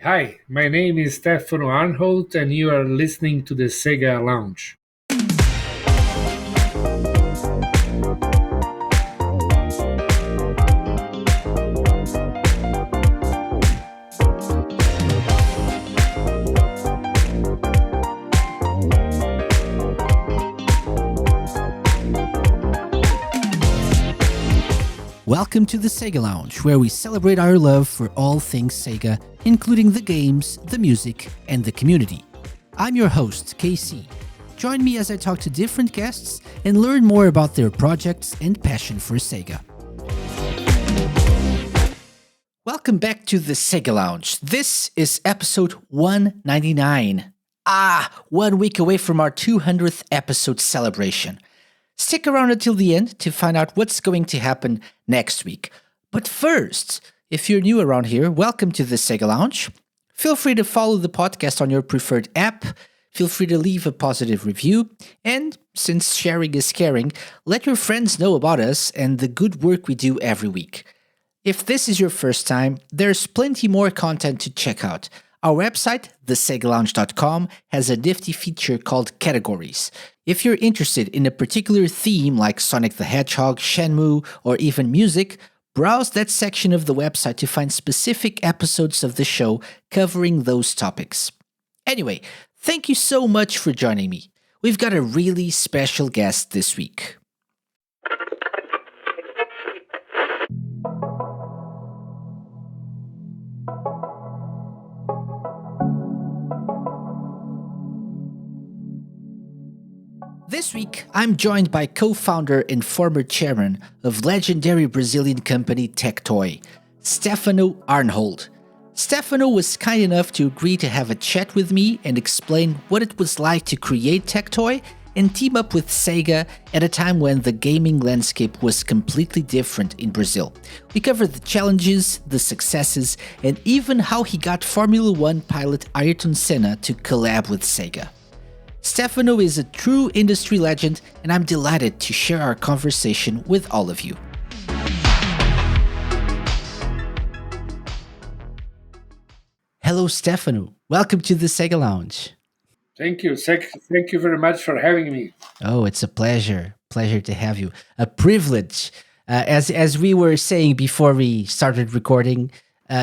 Hi, my name is Stefano Arnhold, and you are listening to the SEGA Lounge. Welcome to the SEGA Lounge, where we celebrate our love for all things SEGA, including the games, the music, and the community. I'm your host, KC. Join me as I talk to different guests and learn more about their projects and passion for SEGA. Welcome back to the SEGA Lounge. This is episode 199. 1 week away from our 200th episode celebration. Stick around until the end to find out what's going to happen next week. But first, if you're new around here, welcome to the SEGA Lounge. Feel free to follow the podcast on your preferred app. Feel free to leave a positive review. And since sharing is caring, let your friends know about us and the good work we do every week. If this is your first time, there's plenty more content to check out. Our website, thesegalounge.com, has a nifty feature called Categories. If you're interested in a particular theme like Sonic the Hedgehog, Shenmue, or even music, browse that section of the website to find specific episodes of the show covering those topics. Anyway, thank you so much for joining me. We've got a really special guest this week. This week, I'm joined by co-founder and former chairman of legendary Brazilian company TecToy, Stefano Arnhold. Stefano was kind enough to agree to have a chat with me and explain what it was like to create TecToy and team up with SEGA at a time when the gaming landscape was completely different in Brazil. We covered the challenges, the successes, and even how he got Formula One pilot Ayrton Senna to collab with SEGA. Stefano is a true industry legend, and I'm delighted to share our conversation with all of you. Hello, Stefano. Welcome to the SEGA Lounge. Thank you. Thank you very much for having me. Oh, it's a pleasure. Pleasure to have you. A privilege. As we were saying before we started recording,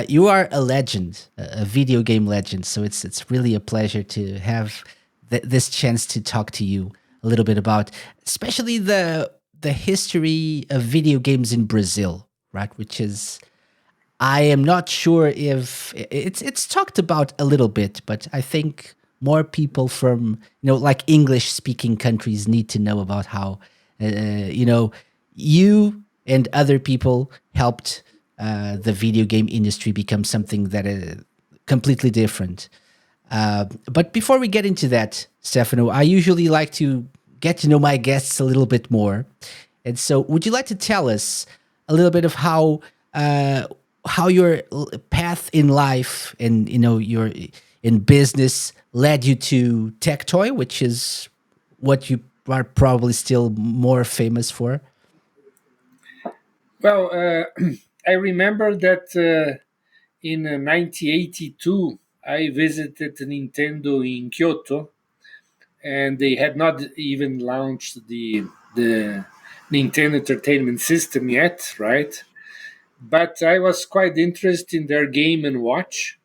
you are a legend, a video game legend. So it's really a pleasure to have this chance to talk to you a little bit about, especially the history of video games in Brazil, right? Which is, I am not sure if it's talked about a little bit, but I think more people from like English speaking countries need to know about how you and other people helped the video game industry become something that is completely different. But before we get into that, Stefano, I usually like to get to know my guests a little bit more. And so would you like to tell us a little bit of how your path in life and, your in business led you to TecToy, which is what you are probably still more famous for? Well, I remember that in 1982, I visited Nintendo in Kyoto, and they had not even launched the Nintendo Entertainment System yet, right? But I was quite interested in their Game and Watch,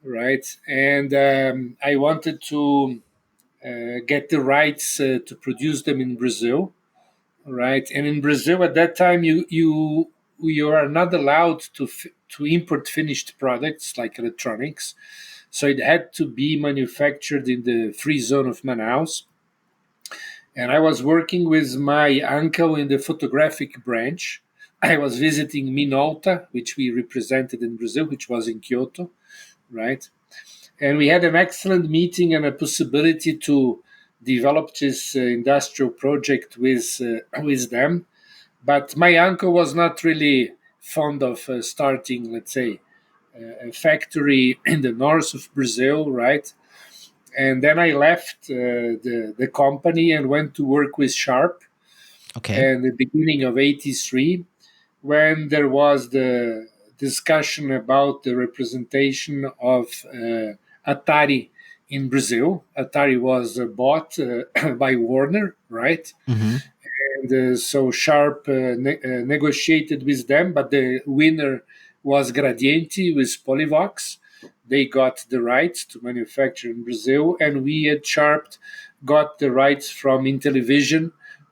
right? And I wanted to get the rights to produce them in Brazil, right? And in Brazil at that time, you are not allowed to import finished products like electronics, so it had to be manufactured in the free zone of Manaus. And I was working with my uncle in the photographic branch. I was visiting Minolta, which we represented in Brazil, which was in Kyoto, right? And we had an excellent meeting and a possibility to develop this industrial project with them. But my uncle was not really fond of starting, let's say, a factory in the north of Brazil, right? And then I left the company and went to work with Sharp. Okay. And the beginning of '83, when there was discussion about the representation of Atari in Brazil. Atari was bought by Warner, right? Hmm. And so Sharp negotiated with them, but the winner was Gradiente with Polivox. They got the rights to manufacture in Brazil, and we at Sharp got the rights from Intellivision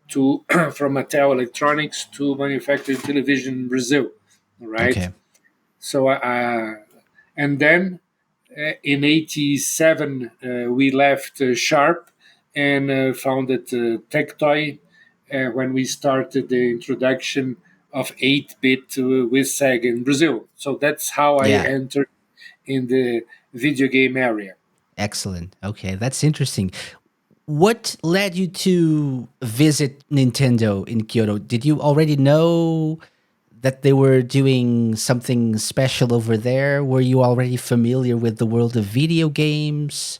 to from Mattel Electronics to manufacture television in Brazil, right? Okay. So, and then in '87 we left Sharp and founded TecToy when we started the introduction of 8-bit with SEGA in Brazil. So that's how I Yeah. entered in the video game area. Excellent. Okay, that's interesting. What led you to visit Nintendo in Kyoto? Did you already know that they were doing something special over there? Were you already familiar with the world of video games?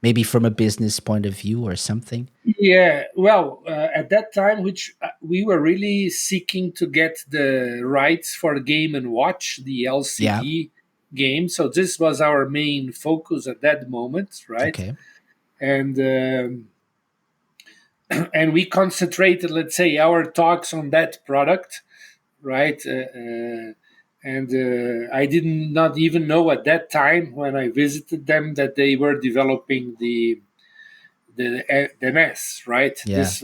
Maybe from a business point of view or something? Yeah, well, at that time, which we were really seeking to get the rights for Game and Watch, the Yeah. LCD game. So this was our main focus at that moment, right? Okay. And and we concentrated, let's say, our talks on that product, right? And I did not even know at that time when I visited them that they were developing the NES, right? Yeah. This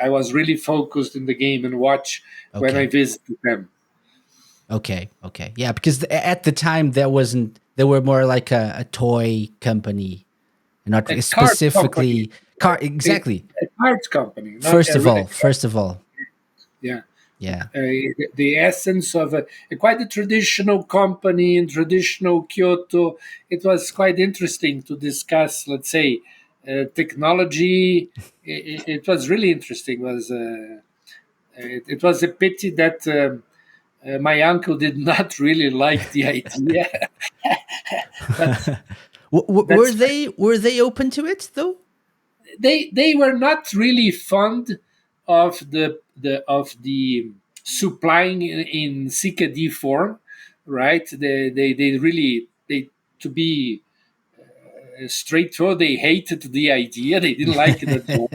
I was really focused in the Game and Watch when I Okay. visited them. Okay. Okay. Yeah, because at the time there wasn't. They were more like a toy company, not A card company, specifically car. a, Exactly. a card company, not First a, of re- all. First of all. yeah. Yeah. The essence of a quite a traditional company in traditional Kyoto. It was quite interesting to discuss, let's say, technology. It was really interesting. It was a pity that my uncle did not really like the idea, but Were that's they open to it though? they were not really fond of the supplying in CKD form, right? They really they to be straightforward. They hated the idea. They didn't like it at all.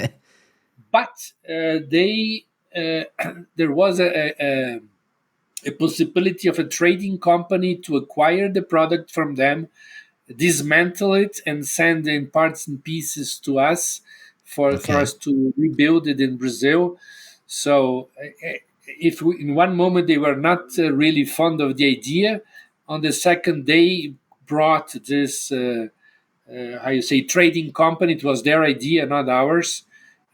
But they there was a possibility of a trading company to acquire the product from them, dismantle it, and send in parts and pieces to us for Okay. us to rebuild it in Brazil. So, if we, in one moment they were not really fond of the idea, on the second they brought this how you say trading company. It was their idea, not ours.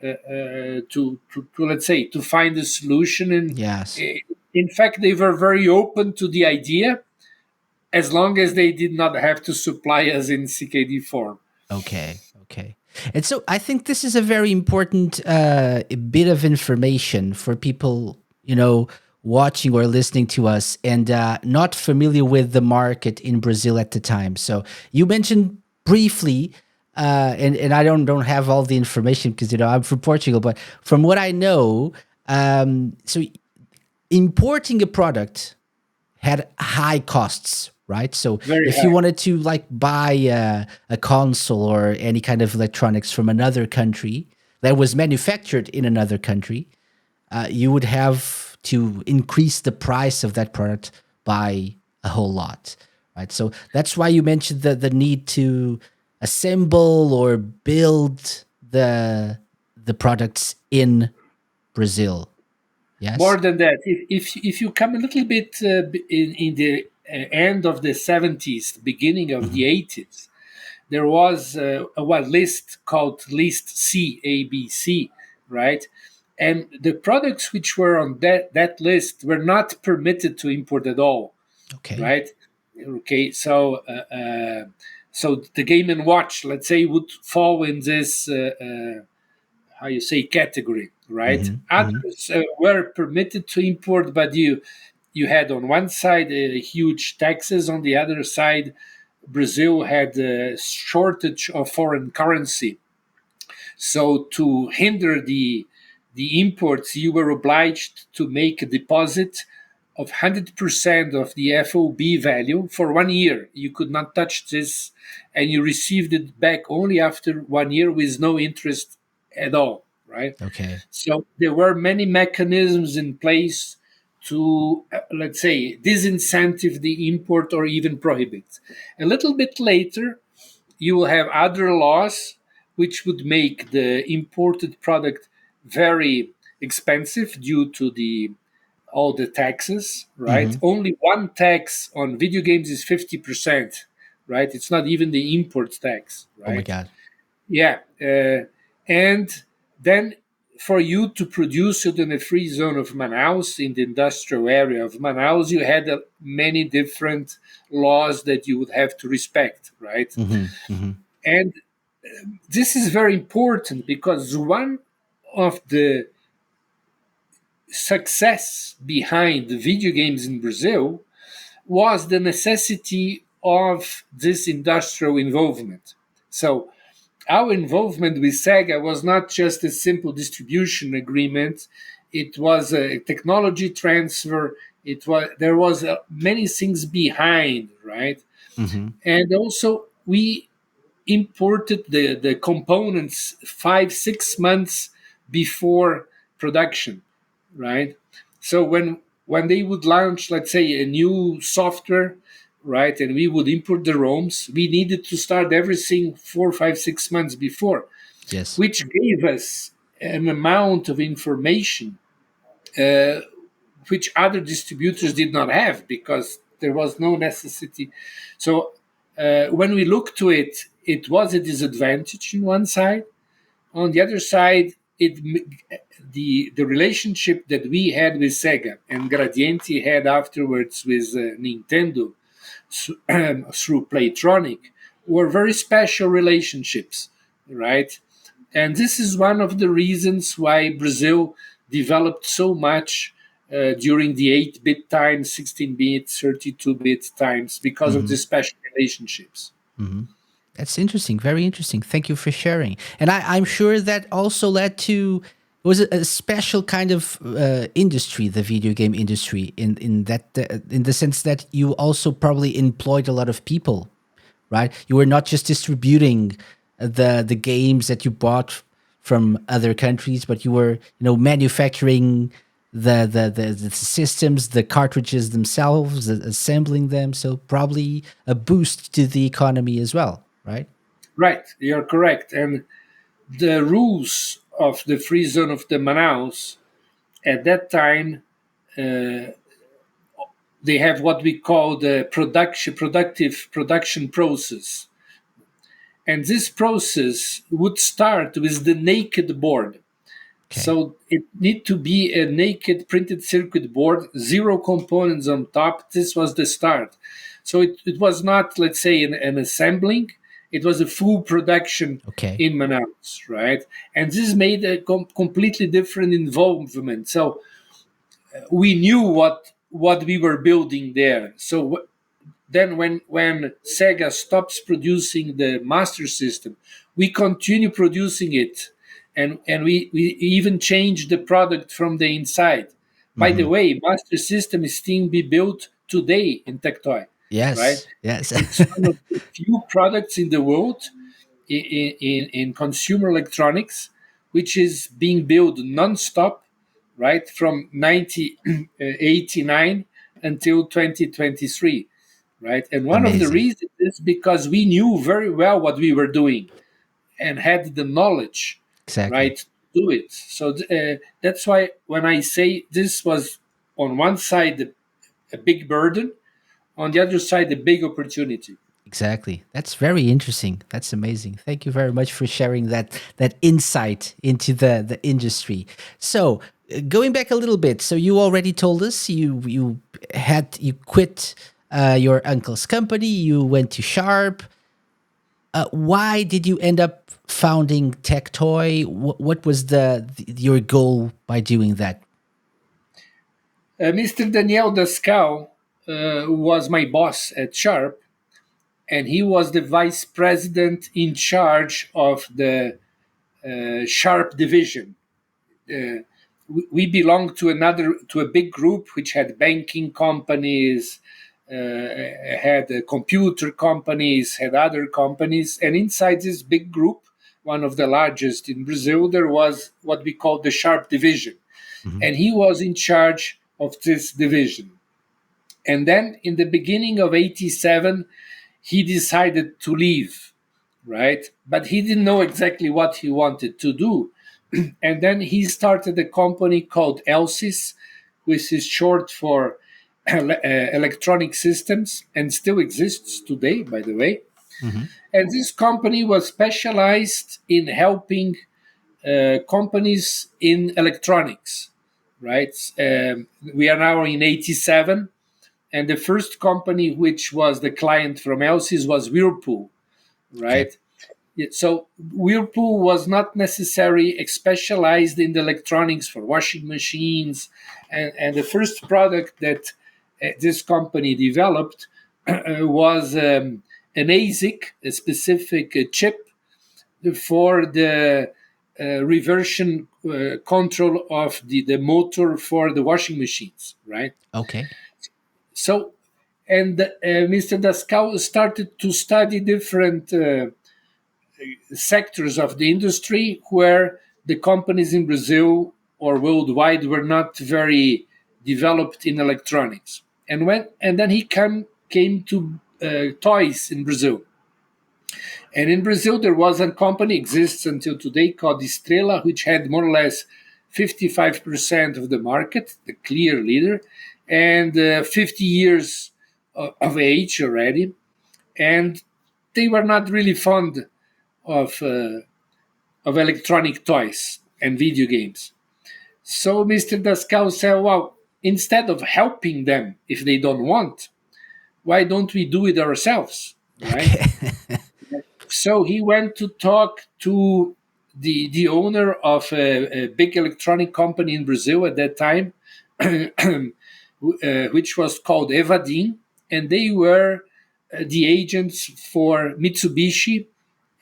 To let's say to find a solution, and Yes. in fact they were very open to the idea as long as they did not have to supply us in CKD form. Okay. Okay. And so I think this is a very important bit of information for people, watching or listening to us and not familiar with the market in Brazil at the time. So you mentioned briefly, and I don't have all the information because I'm from Portugal, but from what I know, so importing a product had high costs, right? So Very if you high. wanted to like buy a console or any kind of electronics from another country that was manufactured in another country, you would have to increase the price of that product by a whole lot, right? So that's why you mentioned the need to assemble or build the products in Brazil. More Yes. than that, if you come a little bit in the end of the '70s, beginning of Hmm. the '80s, there was a what list called List C, ABC, right? And the products which were on that list were not permitted to import at all, Okay. right? Okay, so the Game and Watch, let's say, would fall in this how you say category, right? Hmm. Hmm. Others were permitted to import, but you had on one side huge taxes, on the other side, Brazil had a shortage of foreign currency. So to hinder the imports, you were obliged to make a deposit of 100% of the FOB value for 1 year. You could not touch this, and you received it back only after 1 year with no interest at all, right? Okay. So there were many mechanisms in place to, let's say, disincentive the import or even prohibit. A little bit later, you will have other laws which would make the imported product very expensive due to the all the taxes, right? Mm-hmm. Only one tax on video games is 50%, right? It's not even the import tax, Oh my right? God. Yeah. And then for you to produce it in a free zone of Manaus, in the industrial area of Manaus, you had many different laws that you would have to respect, right? Mm-hmm. Mm-hmm. And this is very important because one of the success behind the video games in Brazil was the necessity of this industrial involvement. So our involvement with Sega was not just a simple distribution agreement; it was a technology transfer. It was there was many things behind, right? Mm-hmm. And also we imported the components 5 6 months before production, right? So when they would launch, let's say, a new software, right, and we would import the ROMs, we needed to start everything 4 5 6 months before, Yes. which gave us an amount of information uh, which other distributors did not have because there was no necessity. So when we look to it, it was a disadvantage in one side. On the other side, the relationship that we had with Sega and Gradienti had afterwards with Nintendo through Playtronic were very special relationships, right? And this is one of the reasons why Brazil developed so much during the 8-bit times, 16-bit, 32-bit times, because of Mm-hmm. the special relationships. Mm-hmm. That's interesting. Very interesting. Thank you for sharing. And I'm sure that also led to it was a special kind of industry, the video game industry, in that in the sense that you also probably employed a lot of people, right? You were not just distributing the games that you bought from other countries, but you were manufacturing the systems, the cartridges themselves, assembling them. So probably a boost to the economy as well, right? Right, you're correct. And the rules of the free zone of the Manaus at that time, uh, they have what we call the productive production process. And this process would start with the naked board. Okay. So it need to be a naked printed circuit board, zero components on top. This was the start. So it was not, let's say, an assembling. It was a full production Okay. in Manaus, right? And this made a completely different involvement. So we knew what we were building there. So then when Sega stops producing the Master System, we continue producing it, and we even change the product from the inside. By the Mm-hmm. way, Master System is still be built today in TecToy, right? Yes. Yes. It's one of the few products in the world in consumer electronics which is being built non-stop, right, from 1989 until 2023, right? And one of the Amazing. reasons is because we knew very well what we were doing and had the knowledge, Exactly. right, to do it. So that's why when I say this was on one side a big burden, on the other side a big opportunity. Exactly. That's very interesting. That's amazing. Thank you very much for sharing that insight into the industry. So, going back a little bit, so you already told us you quit your uncle's company, you went to Sharp. Why did you end up founding TecToy? What was your goal by doing that? Mr. Daniel Dascal was my boss at Sharp, and he was the vice president in charge of the Sharp division. Uh, we belonged to a big group which had banking companies, had computer companies, had other companies, and inside this big group, one of the largest in Brazil, there was what we call the Sharp division, Hmm. and he was in charge of this division. And then in the beginning of 87, he decided to leave, right? But he didn't know exactly what he wanted to do. And then he started a company called Elsys, which is short for electronic systems and still exists today, by the way. Hmm. And this company was specialized in helping companies in electronics, right? We are now in 87, and the first company which was the client from Elsys was Whirlpool, Okay. right? Yeah, so Whirlpool was not necessarily specialized in the electronics for washing machines, and the first product that this company developed was an ASIC, a specific chip for the reversion control of the motor for the washing machines, right? Okay. So, and Mr. Dascal started to study different sectors of the industry where the companies in Brazil or worldwide were not very developed in electronics. And then he came to toys in Brazil. And in Brazil, there was a company exists until today called Estrela, which had more or less 55% of the market, the clear leader, and 50 years of age already. And they were not really fond of electronic toys and video games. So Mr. Dascal said, well, instead of helping them if they don't want, why don't we do it ourselves, right? Okay. So he went to talk to the owner of a big electronic company in Brazil at that time, which was called Evadim, and they were the agents for Mitsubishi,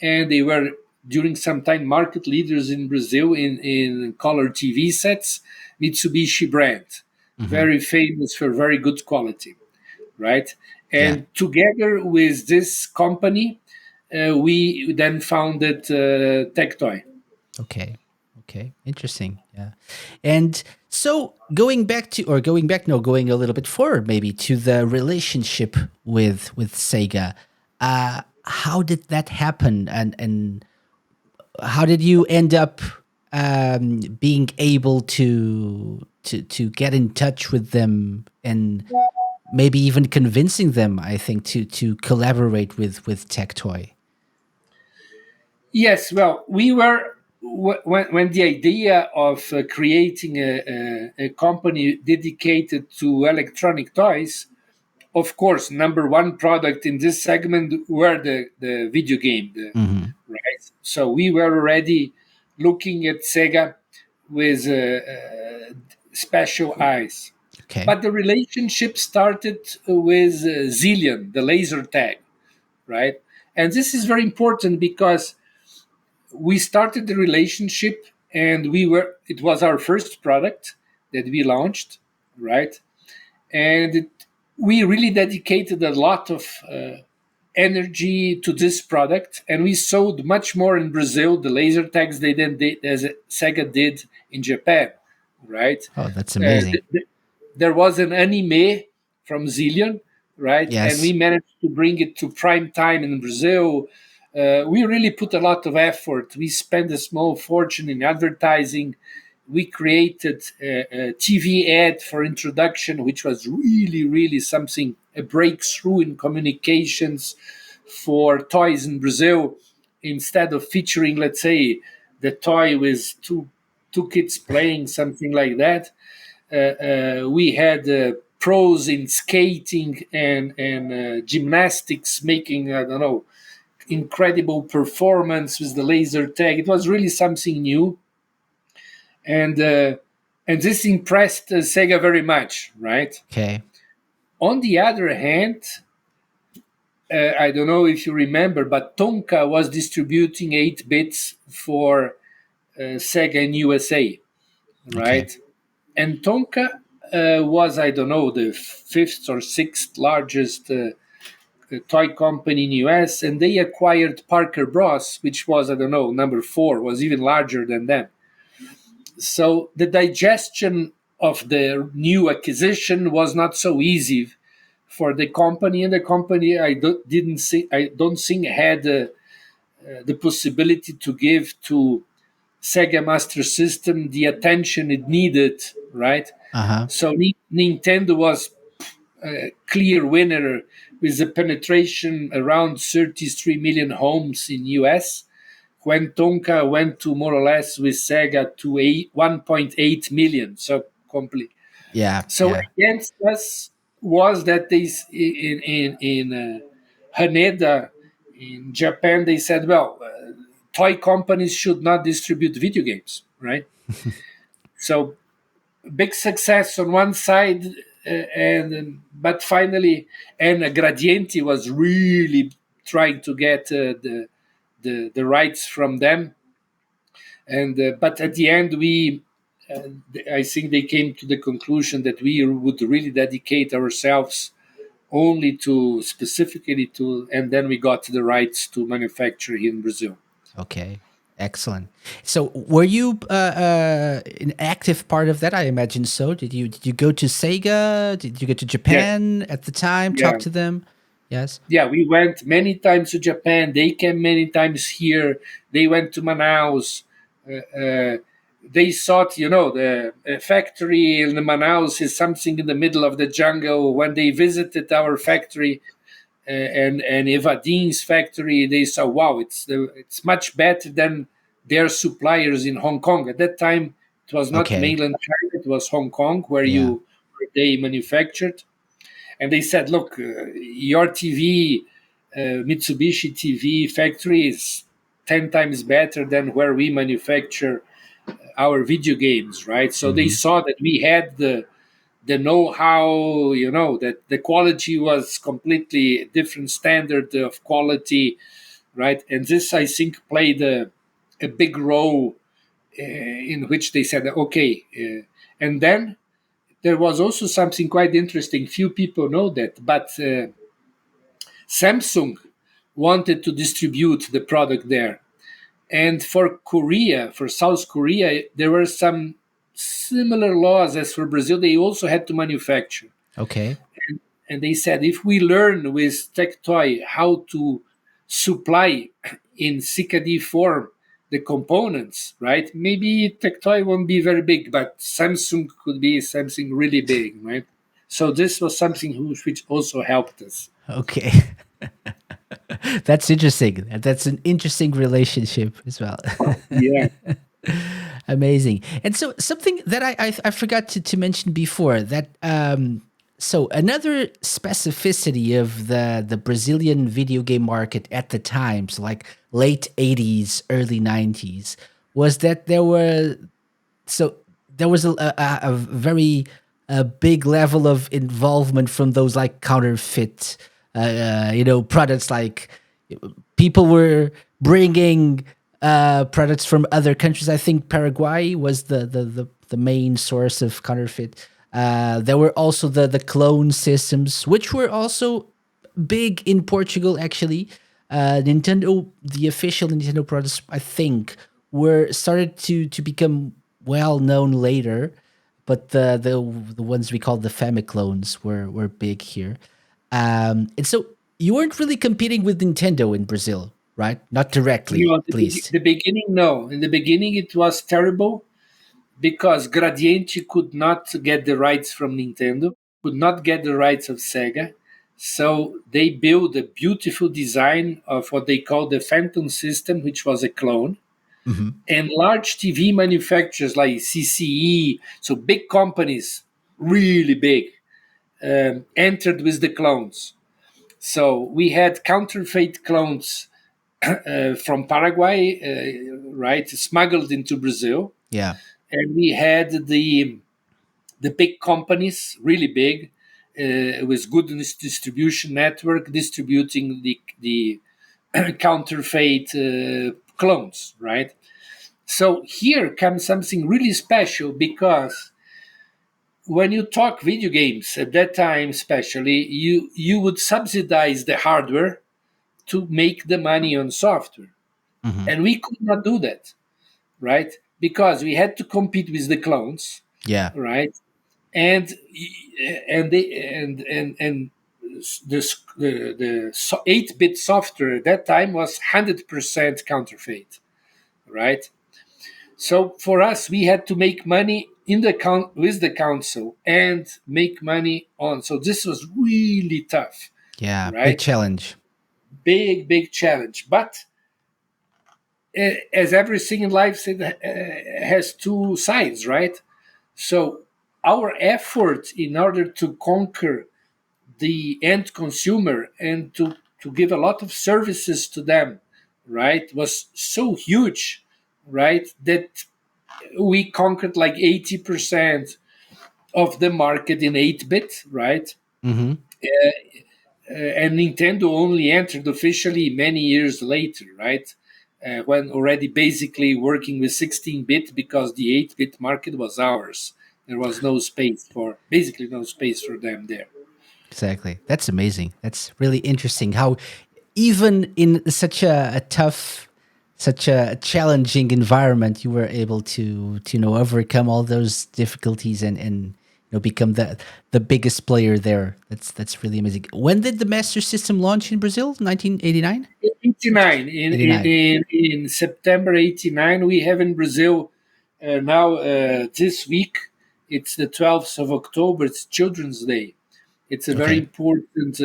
and they were during some time market leaders in Brazil in color TV sets. Mitsubishi brand, Hmm. very famous for very good quality, right? Yeah. And together with this company, we then founded TecToy. Okay. Okay. Interesting. Yeah. And so going back to, or going back, no, going a little bit forward, maybe to the relationship with Sega. How did that happen, and how did you end up being able to get in touch with them, and maybe even convincing them, I think, to collaborate with TecToy? Yes, well, we were when the idea of creating a company dedicated to electronic toys. Of course, number one product in this segment were the video game, Hmm. right? So we were already looking at Sega with special eyes. Okay. But the relationship started with Zillion, the laser tag, right? And this is very important because we started the relationship and it was our first product that we launched, right? And we really dedicated a lot of energy to this product, and we sold much more in Brazil the laser tags they then did as Sega did in Japan, right? Oh, that's Uh, amazing. there was an anime from Zillion, right? And we Yes. managed to bring it to prime time in Brazil. We really put a lot of effort. We spent a small fortune in advertising. We created a TV ad for introduction, which was really, really something, a breakthrough in communications for toys in Brazil. Instead of featuring, let's say, the toy with two kids playing, something like that, we had pros in skating and gymnastics making, I don't know, incredible performance with the laser tag. It was really something new, and uh, and this impressed Sega very much, right? Okay. On the other hand, I don't know if you remember, but Tonka was distributing 8 bits for Sega in USA. Okay. right? And Tonka was, I don't know, the fifth or sixth largest toy company in US, and they acquired Parker Bros, which was, I don't know, number four, was even larger than them. So the digestion of the new acquisition was not so easy for the company, and the company I don't think had the possibility to give to Sega Master System the attention it needed, right? Uh huh. So Nintendo was a clear winner with a penetration around 33 million homes in US, when Tonka went to more or less with Sega to 1.8 million. So complete. Yeah. So Yeah. against us was that they in Haneda in Japan they said, well, toy companies should not distribute video games, right? So big success on one side, and but finally, and Gradienti was really trying to get the rights from them, and but at the end uh, I think they came to the conclusion that we would really dedicate ourselves only to specifically to, and then we got the rights to manufacture here in Brazil. Okay. Excellent. So, were you an active part of that? I imagine so. Did you go to Sega? Did you go to Yes, Japan at the time? Talk yeah. to them? Yes. Yeah, we went many times to Japan. They came many times here. They went to Manaus. They thought, the factory in Manaus is something in the middle of the jungle. When they visited our factory and Evadin's factory, they saw, wow, it's much better than their suppliers in Hong Kong. At that time, it was not Okay. mainland China; it was Hong Kong Yeah. where they manufactured, and they said, "Look, your TV, Mitsubishi TV factory is 10 times better than where we manufacture our video games, right?" So they Mm-hmm. saw that we had the know-how, that the quality was completely different standard of quality, right? And this, I think, played a big role in which they said, okay, and then there was also something quite interesting. Few people know that, but Samsung wanted to distribute the product there. And for Korea, for South Korea, there were some similar laws as for Brazil. They also had to manufacture. Okay. And they said, if we learn with TecToy how to supply in CKD form the components, right? Maybe TecToy won't be very big, but Samsung could be something really big, right? So this was something which also helped us. Okay. That's interesting. That's an interesting relationship as well. Yeah. Amazing. And so something that I forgot to mention before that so another specificity of the Brazilian video game market at the time, so like late 80s, early 90s, was that there was a very big level of involvement from those like counterfeit products. Like people were bringing products from other countries. I think Paraguay was the main source of counterfeit. There were also the clone systems, which were also big in Portugal. Actually, Nintendo, the official Nintendo products, I think, were started to become well known later, but the ones we call the Famiclones were big here. And so you weren't really competing with Nintendo in Brazil, right? Not directly, No, at least. the beginning, no. In the beginning, it was terrible because Gradiente could not get the rights from Nintendo, could not get the rights of Sega. So they built a beautiful design of what they call the Phantom system, which was a clone. Hmm. And large TV manufacturers like CCE, so big companies, really big, entered with the clones. So we had counterfeit clones from Paraguay, right, smuggled into Brazil, Yeah. and we had the big companies, really big, with good distribution network, distributing the counterfeit clones, right? So here comes something really special, because when you talk video games at that time, especially, you would subsidize the hardware to make the money on software, Hmm. and we could not do that, right? Because we had to compete with the clones, Yeah. right? And and the 8-bit software at that time was 100% counterfeit, right? So for us, we had to make money in the with the council and make money on. So this was really tough, Yeah. Big right? challenge. Big challenge. But as everything in life, it has two sides, right? So our effort in order to conquer the end consumer and to give a lot of services to them, right, was so huge, right, that we conquered like 80% of the market in 8-bit, right? Hmm. And Nintendo only entered officially many years later, right? When already basically working with 16-bit, because the 8-bit market was ours. There was no space for, basically no space for them there. Exactly. That's amazing. That's really interesting how even in such a tough, such a challenging environment, you were able to overcome all those difficulties and become the biggest player there. That's really amazing. When did the Master System launch in Brazil? 1989? 89, in, 89. in September 89, we have in Brazil now this week, it's the 12th of October, it's Children's Day. It's a very Okay. important,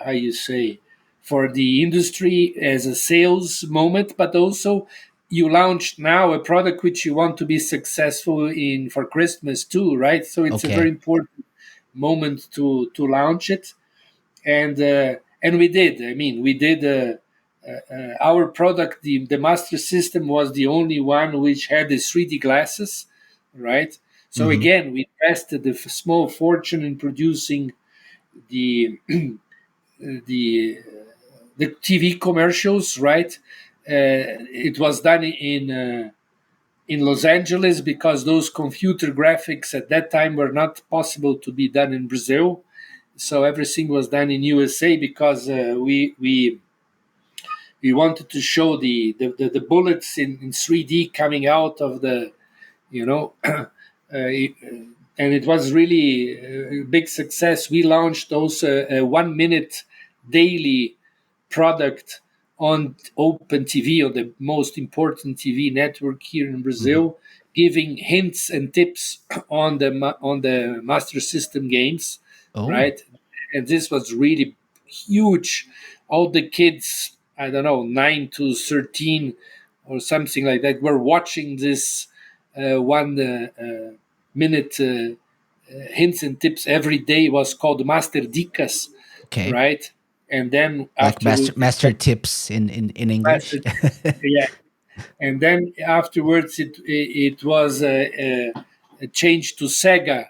how you say, for the industry as a sales moment, but also you launched now a product which you want to be successful in for Christmas too, right? So it's a very Okay. important moment to launch it, and we did. I mean, we did. Our product, the Master System, was the only one which had the 3D glasses, right? So Hmm. again, we invested a small fortune in producing the the the TV commercials, right? It was done in Los Angeles, because those computer graphics at that time were not possible to be done in Brazil. So everything was done in USA, because we wanted to show the bullets in 3D coming out of the, you know, and it was really a big success. We launched also a 1 minute daily product on Open TV, on the most important TV network here in Hmm. Brazil, giving hints and tips on the Master System games, Oh, right? And this was really huge. All the kids, I don't know, 9 to 13 or something like that, were watching this 1 minute hints and tips every day. Was called Master Dicas, okay. right? And then Like afterwards, master tips in Master, English. yeah. And then afterwards, it was a change to Sega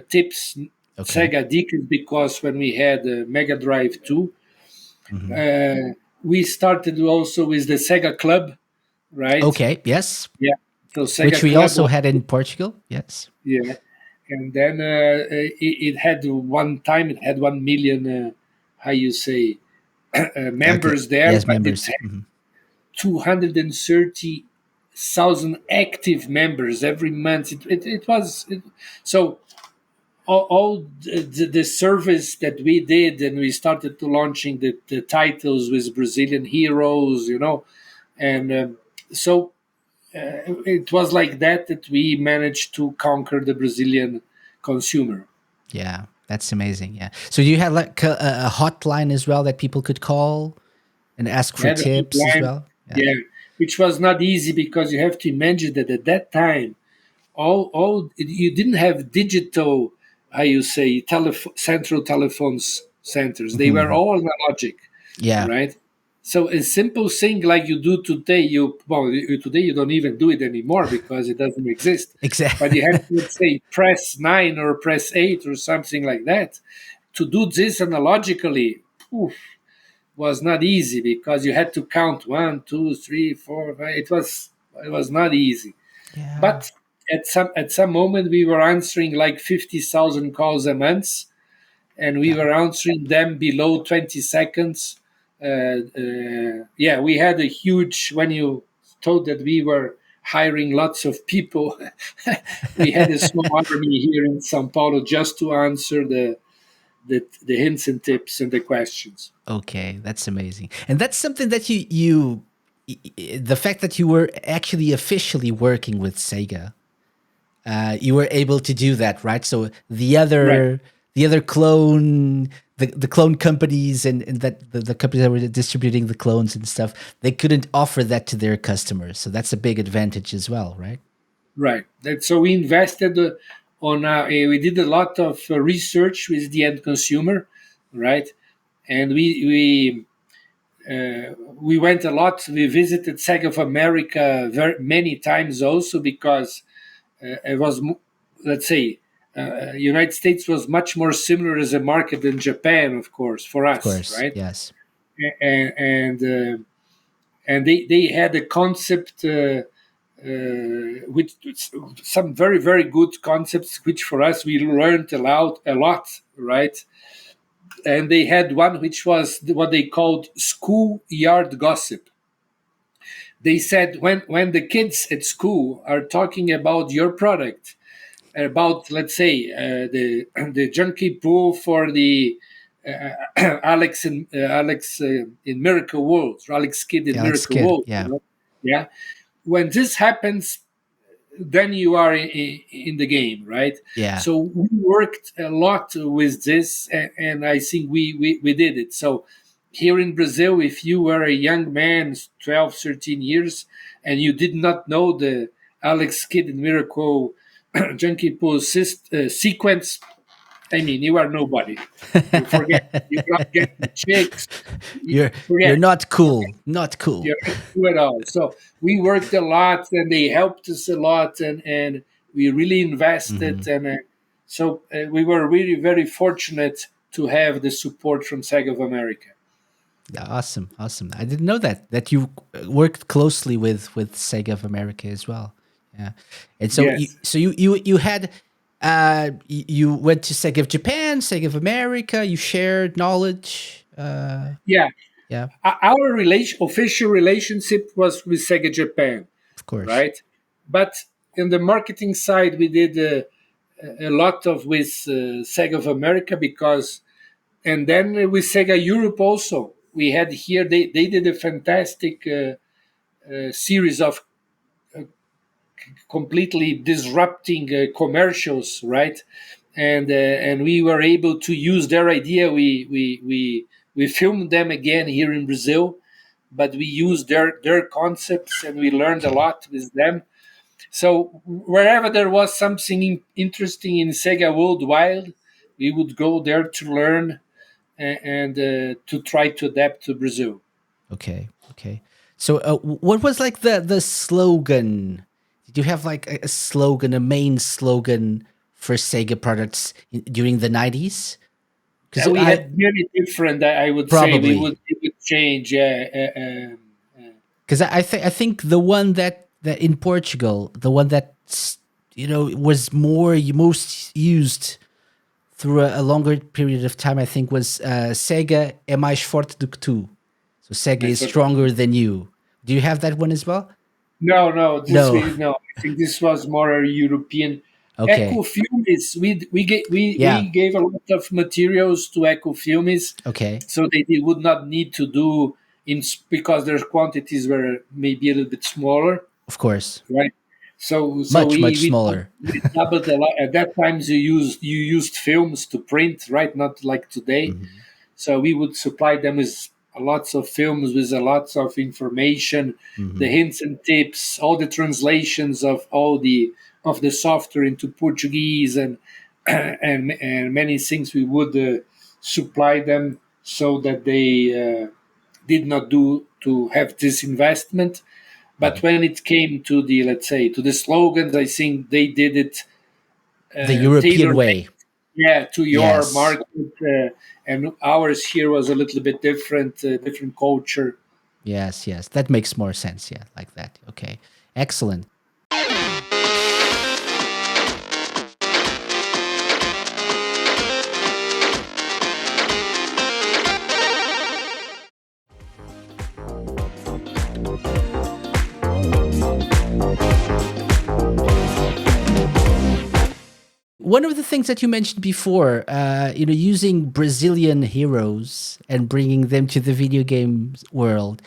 tips, Okay. Sega Dicas, because when we had Mega Drive 2, Hmm. uh, we started also with the Sega Club, right? Okay. Yes. Yeah. So Which Sega we Club also was, had in Portugal. Yes. yeah. And then it had one time, it had 1 million, how you say, Okay. members there, Yes, but it members. had Hmm. 230,000 active members every month. It was so all the service that we did, and we started to launching the titles with Brazilian heroes, and so it was like that we managed to conquer the Brazilian consumer. Yeah, that's amazing. Yeah. So you had like a hotline as well that people could call and ask We for had a tips as hotline, well. Yeah. yeah, which was not easy, because you have to imagine that at that time, all you didn't have digital, how you say, central telephones centers. They were Hmm. all analogic, Yeah. right? So a simple thing like you do today, today you don't even do it anymore because it doesn't exist. But you Exactly. have to, let's say, press 9 or press 8 or something like that. To do this analogically, oof, was not easy, because you had to count 1, 2, 3, 4, 5. It was it was not easy. Yeah. But at some moment we were answering like 50,000 calls a month, and we Yeah. were answering them below 20 seconds. Yeah, we had a huge, when you told that we were hiring lots of people, we had a small army here in Sao Paulo just to answer the hints and tips and the questions. Okay, that's amazing. And that's something that the fact that you were actually officially working with Sega, you were able to do that, right? So Right, the other clone the clone companies and that the companies that were distributing the clones and stuff, they couldn't offer that to their customers. So that's a big advantage as well, right? right. So we invested we did a lot of research with the end consumer, right? And we went a lot. We visited Sega of America many times also because it was, let's say, United States was much more similar as a market than Japan, of course, for Of us, course. right? Yes. And they had a concept. Which some very very good concepts, which for us we learned a lot, right? And they had one which was what they called schoolyard gossip. They said when the kids at school are talking about your product, about, let's say, the junkie pool for the Alex in Miracle World, or Alex Kid The in Alex Miracle Kid. World, Yeah. yeah. When this happens, then you are in the game, right? Yeah. So we worked a lot with this, and I think we did it. So here in Brazil, if you were a young man, 12, 13 years, and you did not know the Alex Kidd and Miracle Junkie Pool sequence, I mean, you are nobody. You forget. You're not getting chicks. You You're forget. not cool. Not cool. You're not true at all. So we worked a lot, and they helped us a lot, and we really invested, Mhm. and we were really very fortunate to have the support from Sega of America. Yeah, awesome, awesome. I didn't know that you worked closely with Sega of America as well. Yeah, and so Yes, you had you went to Sega of Japan, Sega of America. You shared knowledge. yeah. Yeah, Our official relationship was with Sega Japan, of course, right? But in the marketing side, we did a lot of with Sega of America, because, and then with Sega Europe also. We had here, they did a fantastic series of completely disrupting commercials, right? And we were able to use their idea. We filmed them again here in Brazil, but we used their concepts, and we learned a okay, lot with them. So wherever there was something interesting in Sega worldwide, we would go there to learn, and to try to adapt to Brazil. okay, okay. So what was like the slogan? Did you have like a slogan, a main slogan for Sega products during the 90s? Because We I had very different. I would say probably it would change. because I think the one that in Portugal, the one that was most used through a longer period of time, I think was Sega é mais forte do que tu. So Sega My is sort stronger than you. Do you have that one as well? No, no, No. no. I think this was more a European. Okay. Ecofilmes. Yeah. We gave a lot of materials to Ecofilmes, Okay. so they would not need to do because their quantities were maybe a little bit smaller, Of course. right? So Much much smaller. we doubled a lot. At that time, you used films to print, right? Not like today. Mhm. So we would supply them with lots of films, with a lots of information, the Mhm. hints and tips, all the translations of all the software into Portuguese, and and many things we would supply them, so that they did not do to have this investment. But Mhm. when it came to the, let's say, to the slogans, I think they did it The European tailor way. yeah to your Yes. market, and ours here was a little bit different, different culture. Yes, yes. That makes more sense. Yeah, like that. Okay. Excellent. One of the things that you mentioned before, using Brazilian heroes and bringing them to the video games world.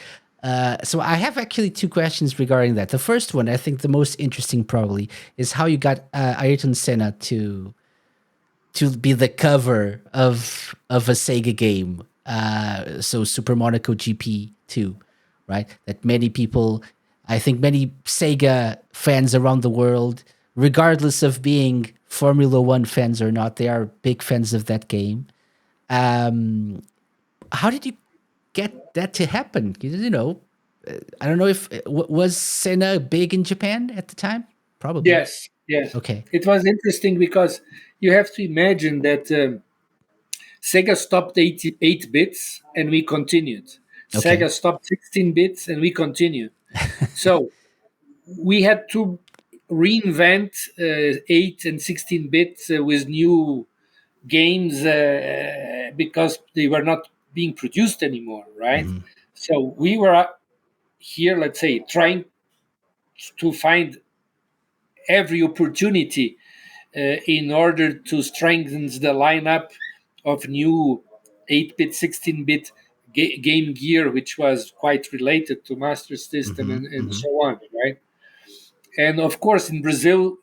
So I have actually two questions regarding that. The first one, I think the most interesting probably, is how you got Ayrton Senna to be the cover of a Sega game. So Super Monaco GP II, right? That many people, I think many Sega fans around the world, regardless of being Formula One fans or not, they are big fans of that game. Um, how did you get that to happen? Because, I don't know if was Senna big in Japan at the time. Probably. Yes, yes. Okay. It was interesting because you have to imagine that Sega stopped 8 bits and we continued. Okay. Sega stopped 16 bits and we continued. So we had to reinvent 8 and 16 bits with new games because they were not being produced anymore, right? Hmm. So we were here, let's say, trying to find every opportunity in order to strengthen the lineup of new 8-bit, 16-bit game gear, which was quite related to Master System Hmm. and Hmm. so on, right? And of course, in Brazil,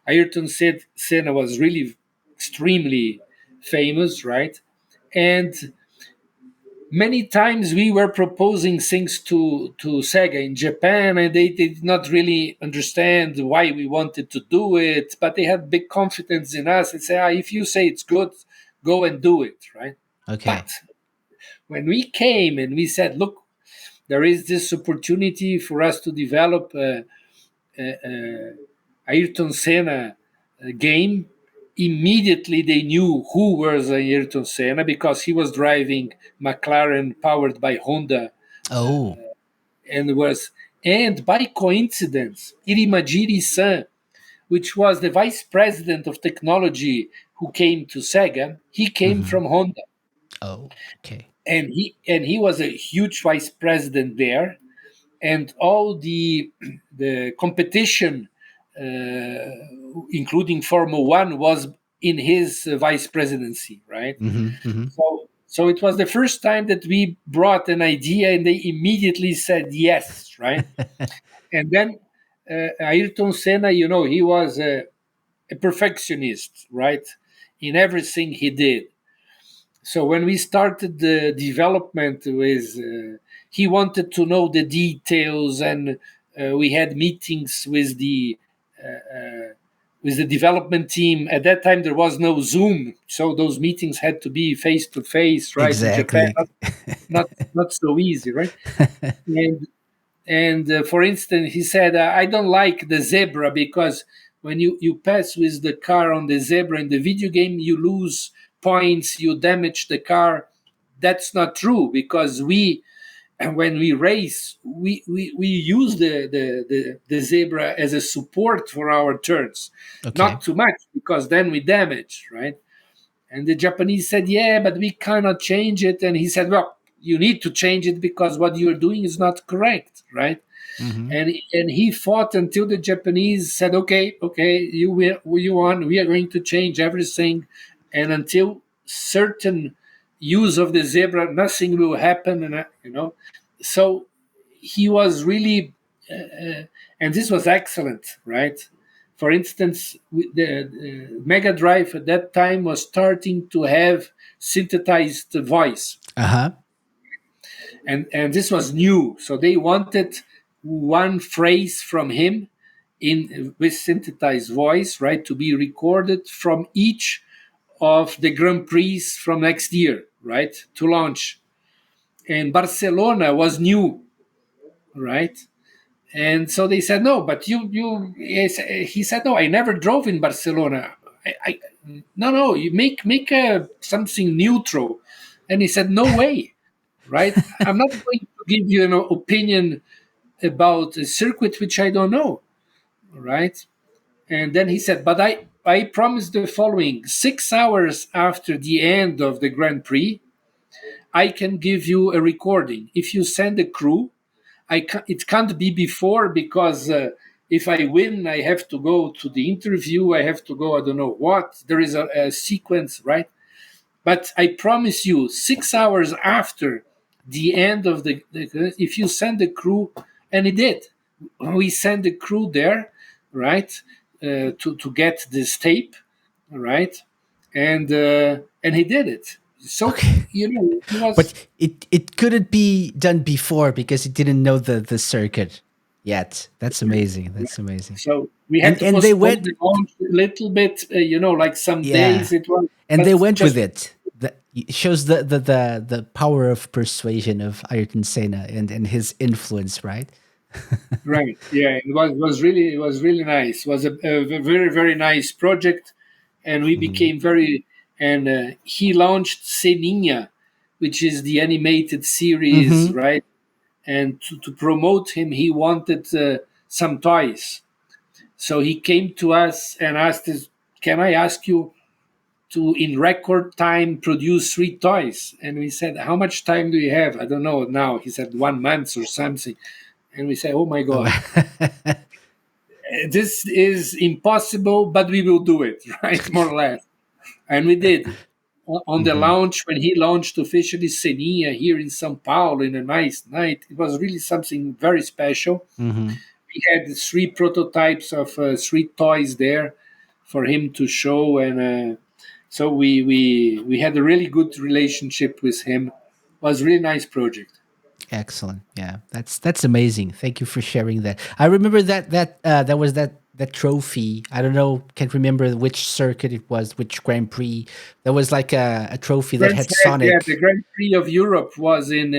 Ayrton Senna was really extremely famous, right? And many times we were proposing things to Sega in Japan, and they did not really understand why we wanted to do it, but they had big confidence in us and say, if you say it's good, go and do it, right? Okay. But when we came and we said, look, there is this opportunity for us to develop Ayrton Senna game. Immediately they knew who was Ayrton Senna because he was driving McLaren powered by Honda Oh. and was and by coincidence Irimajiri-san, which was the vice president of technology who came to Sega, he came Hmm. from Honda, Oh. Okay. and he was a huge vice president there, and all the competition, including Formula One, was in his vice presidency, right? Hmm. Hmm. So it was the first time that we brought an idea, and they immediately said yes, right? And then Ayrton Senna, he was a perfectionist, right, in everything he did. So when we started the development with he wanted to know the details, and we had meetings with the development team. At that time there was no Zoom, so those meetings had to be face to face, right? In Japan, Exactly. not so easy, right? And for instance, he said, I don't like the zebra because when you pass with the car on the zebra in the video game, you lose points, you damage the car. That's not true because when we race, we use the zebra as a support for our turns. Okay. Not too much because then we damage, right? And the Japanese said, yeah, but we cannot change it. And he said, well, you need to change it because what you're doing is not correct, right? Hmm. And he fought until the Japanese said, okay, you won. We are going to change everything, and until certain use of the zebra, nothing will happen. And so he was really, and this was excellent, right? For instance, the Mega Drive at that time was starting to have synthesized voice, Uh huh. and this was new. So they wanted one phrase from him in with synthesized voice, right, to be recorded from each of the Grand Prix from next year, right, to launch. And Barcelona was new, right? And so they said, no, but he said, no, I never drove in Barcelona. I no, you make something neutral. And he said, no way. right? I'm not going to give you an opinion about a circuit which I don't know, right? And then he said, but I promise the following: 6 hours after the end of the Grand Prix, I can give you a recording. If you send a crew, it can't be before, because if I win, I have to go to the interview. I have to go, I don't know what. There is a sequence, right? But I promise you, 6 hours after the end of if you send a crew, and he did, we sent the crew there, right, to get this tape, right, and he did it. So Okay. it was. But it couldn't be done before because it didn't know the circuit yet. That's amazing. That's amazing. So we had to And they postpone went, the launch a little bit, like some yeah, days it was, and they but went with just it. It shows the power of persuasion of Ayrton Senna and his influence, right? right. Yeah, it was really nice. It was a very very nice project, and we Mm-hmm. became very. And he launched Seninha, which is the animated series, Mm-hmm. right? And to promote him, he wanted some toys. So he came to us and asked us, "Can I ask you to, in record time, produce three toys?" And we said, "How much time do you have?" "I don't know now." He said, "1 month or something." And we said, "Oh my Oh. God, this is impossible, but we will do it," right? More or less. And we did. On the Mm-hmm. launch, when he launched officially Seninha here in Sao Paulo in a nice night, it was really something very special. Mm-hmm. We had three prototypes of three toys there for him to show, and so we had a really good relationship with him. It was a really nice project. Excellent. Yeah, that's amazing. Thank you for sharing that. I remember that was that trophy. I don't know, can't remember which circuit it was, which Grand Prix. There was like a trophy that had Yeah, the Sonic. Grand Prix of Europe was in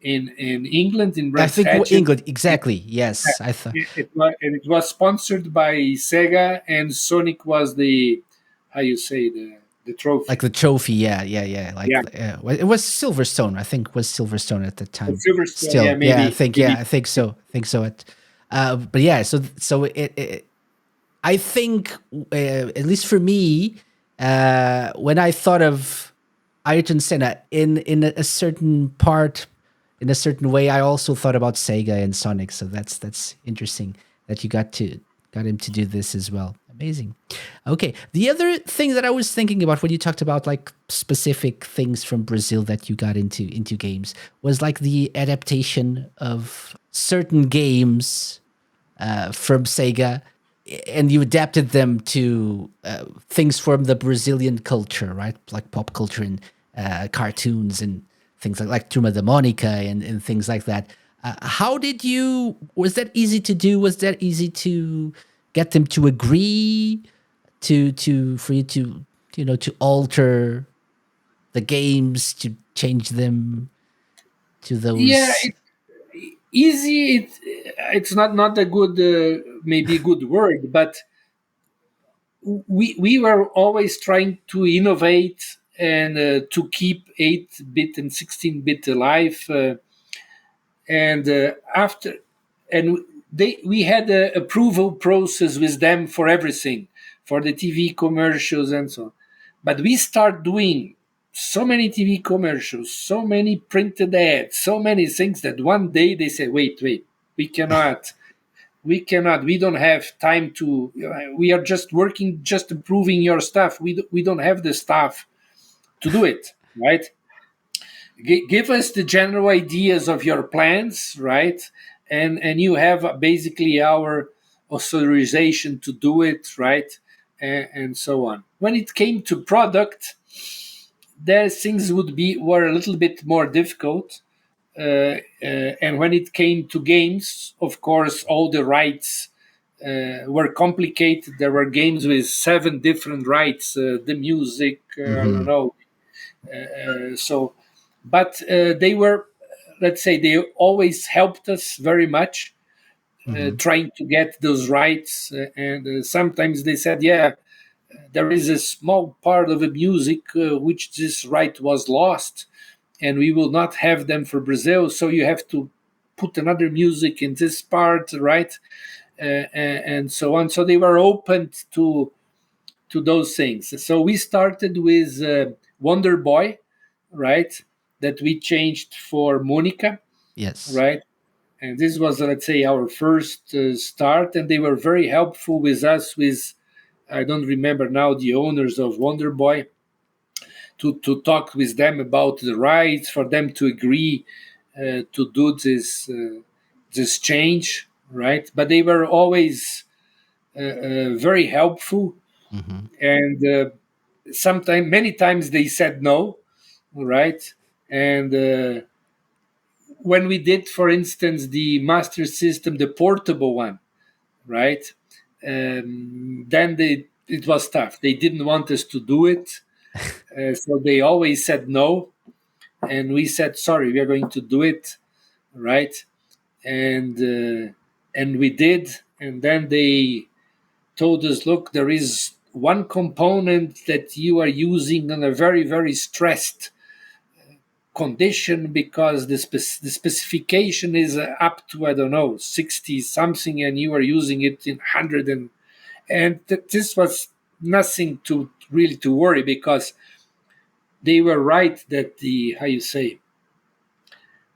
England, in I Brands think Hatchet. England. Exactly. Yes, I thought It was sponsored by SEGA, and Sonic was the, how you say, the like trophy. the trophy. Yeah, yeah, yeah. Like Yeah, it was Silverstone. I think it was Silverstone at the the time. Silverstone. Yeah, Still, yeah. maybe, Yeah, maybe. I think so. I think so. But yeah. So I think, at least for me, when I thought of Ayrton Senna in a certain part, in a certain way, I also thought about Sega and Sonic. So that's interesting that you got him to do this as well. Amazing. Okay. The other thing that I was thinking about when you talked about like specific things from Brazil that you got into games was like the adaptation of certain games from Sega, and you adapted them to things from the Brazilian culture, right? Like pop culture and cartoons and things like Turma da Monica and things like that. How did you? Was that easy to do? Was that easy to get them to agree to for you to to alter the games, to change them to Yeah, those? easy. It's not a good, maybe good word, but we were always trying to innovate and to keep 8-bit and 16-bit alive. And after and we had a approval process with them for everything, for the TV commercials and so on. But we start doing so many TV commercials, so many printed ads, so many things, that one day they say, wait, we cannot, we don't have time to, we are just working, just improving your stuff. We don't have the staff to do it, right? Give us the general ideas of your plans, right? And you have basically our authorization to do it, right? And so on. When it came to product, there things were a little bit more difficult. And when it came to games, of course, all the rights were complicated. There were games with 7 different rights, the music, I don't Mm-hmm. know. So, but they were, let's say, they always helped us very much, Mm-hmm. trying to get those rights. And sometimes they said, yeah, there is a small part of the music which this right was lost, and we will not have them for Brazil. So you have to put another music in this part, right? And so on. So they were open to those things. So we started with Wonder Boy, right? That we changed for Monica, Yes. right? And this was, let's say, our first start, and they were very helpful with us. With I don't remember now the owners of Wonder Boy to talk with them about the rights for them to agree to do this change, right? But they were always very helpful, Mm-hmm. and sometimes many times they said no, right? And when we did, for instance, the master system, the portable one, right? Then it was tough. They didn't want us to do it, so they always said no, and we said sorry, we are going to do it, right? And we did, and then they told us, look, there is one component that you are using on a very, very stressed condition because the specification is up to, I don't know, 60 something, and you are using it in 100. This was nothing to really to worry, because they were right that the, how you say,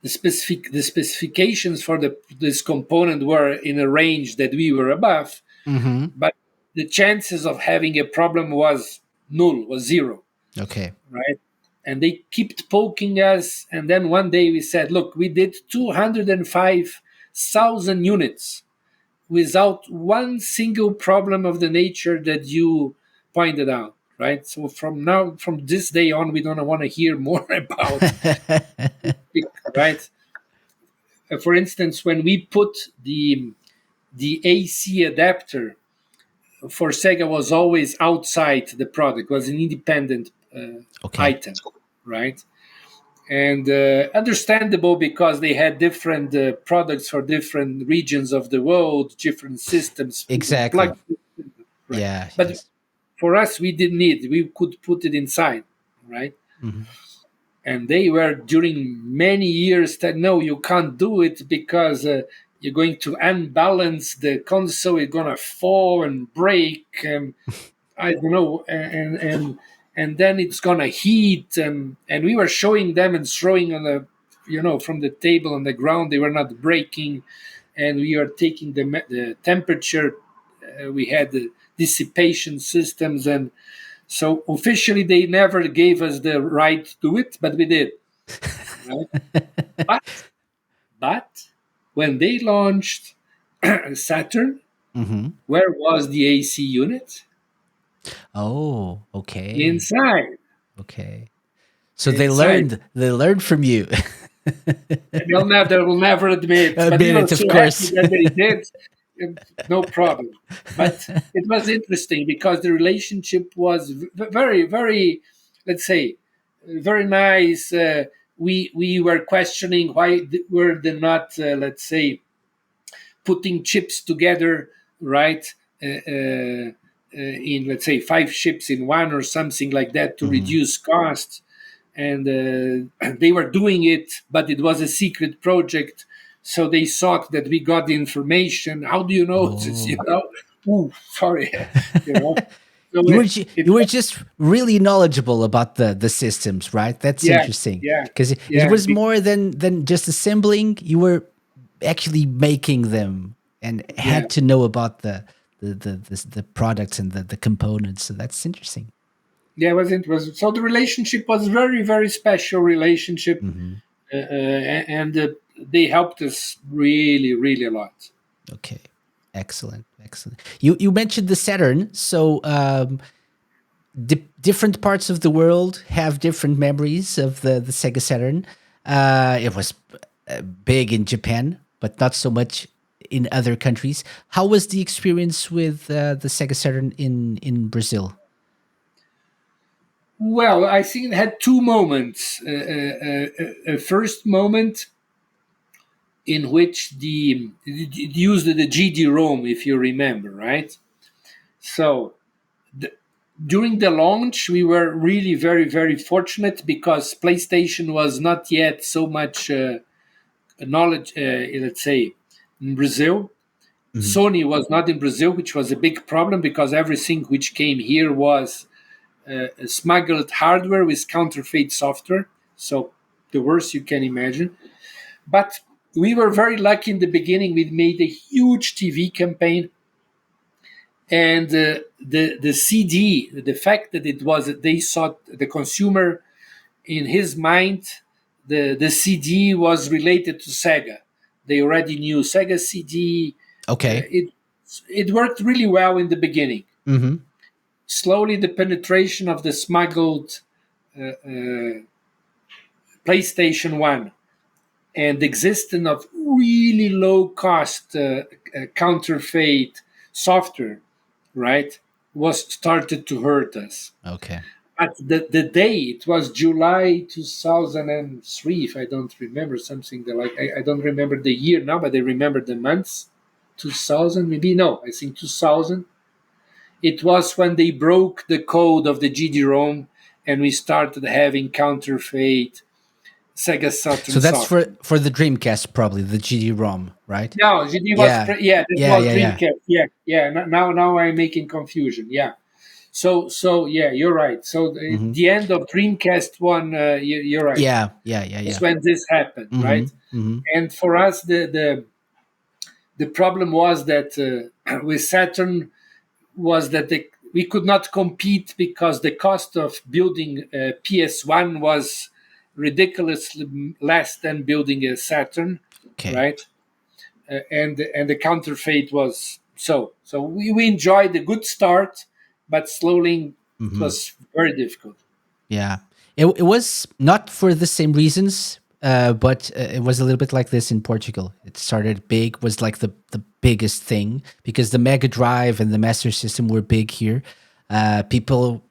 the specifications for this component were in a range that we were above, Mm-hmm. but the chances of having a problem was null, was zero, Okay. right? And they kept poking us, and then one day we said, look, we did 205,000 units without one single problem of the nature that you pointed out, right? So from this day on, we don't want to hear more about it, right? For instance, when we put the AC adapter for Sega was always outside the product, was an independent Okay. item, right? And understandable, because they had different products for different regions of the world, different systems, Exactly. plug, right? Yeah. But Yes. for us, we didn't need. We could put it inside, right? Mm-hmm. And they were during many years that no, you can't do it because you're going to unbalance the console. It's gonna fall and break, and I don't know, and then it's gonna heat, and we were showing them and throwing on the, from the table on the ground. They were not breaking, and we are taking the temperature. We had the dissipation systems, and so officially they never gave us the right to do it, but we did, right? But when they launched Saturn, Mm-hmm. where was the AC unit? Oh, okay. Inside, Okay. So they inside. learned. They learned from you. They will never admit, but we were Minutes, so of happy course. that they did. No problem. But it was interesting because the relationship was very, very, let's say, very nice. We were questioning why were they not, let's say, putting chips together, right? In, let's say, 5 chips in one or something like that to Hmm. reduce costs. And they were doing it, but it was a secret project. So they thought that we got the information. How do you know this? Oh. Ooh, sorry, you know. So You it were just really knowledgeable about the systems, right? That's yeah, interesting yeah, because it yeah, was more than just assembling. You were actually making them and yeah. had to know about the products and the components. So that's interesting. Yeah, it was so the relationship was very, very special relationship, Hmm. and they helped us really, really a lot. Okay, excellent, excellent. You mentioned the Saturn, so different parts of the world have different memories of the Sega Saturn. It was big in Japan, but not so much in other countries. How was the experience with the Sega Saturn in Brazil? Well, I think it had two moments. A first moment in which it used the GD-ROM, if you remember, right? So During the launch, we were really very, very fortunate because PlayStation was not yet so much knowledge, let's say, in Brazil. Hmm. Sony was not in Brazil, which was a big problem because everything which came here was smuggled hardware with counterfeit software. So the worst you can imagine. But we were very lucky in the beginning. We made a huge TV campaign, and the CD, the fact that it was they saw the consumer in his mind, the CD was related to Sega. They already knew Sega CD. Okay. It worked really well in the beginning. Hmm. Slowly, the penetration of the smuggled PlayStation One and the existence of really low cost counterfeit software, right, was started to hurt us. Okay. At the day, it was July 2003, if I don't remember something that like, I don't remember the year now, but I remember the months. 2000, maybe, no, I think 2000. It was when they broke the code of the GD-ROM and we started having counterfeit Sega So Saturn that's software. for the Dreamcast, probably the GD-ROM, right? No, GD was Yeah. yeah, that Yeah. was Yeah. Yeah. Dreamcast. Yeah, yeah. Now I'm making confusion. Yeah. So yeah, you're right. So Hmm. the end of Dreamcast one, you're right. Yeah. Yeah. Yeah. Is Yeah. when this happened, Hmm. right? Hmm. And for us, the problem was that with Saturn was that we could not compete because the cost of building PS1 was ridiculously less than building a Saturn, Okay. right? And the counterfeit was so we enjoyed a good start, but slowly it Hmm. was very difficult. Yeah. It was not for the same reasons, but it was a little bit like this in Portugal. It started big, was like the biggest thing because the Mega Drive and the Master System were big here. People,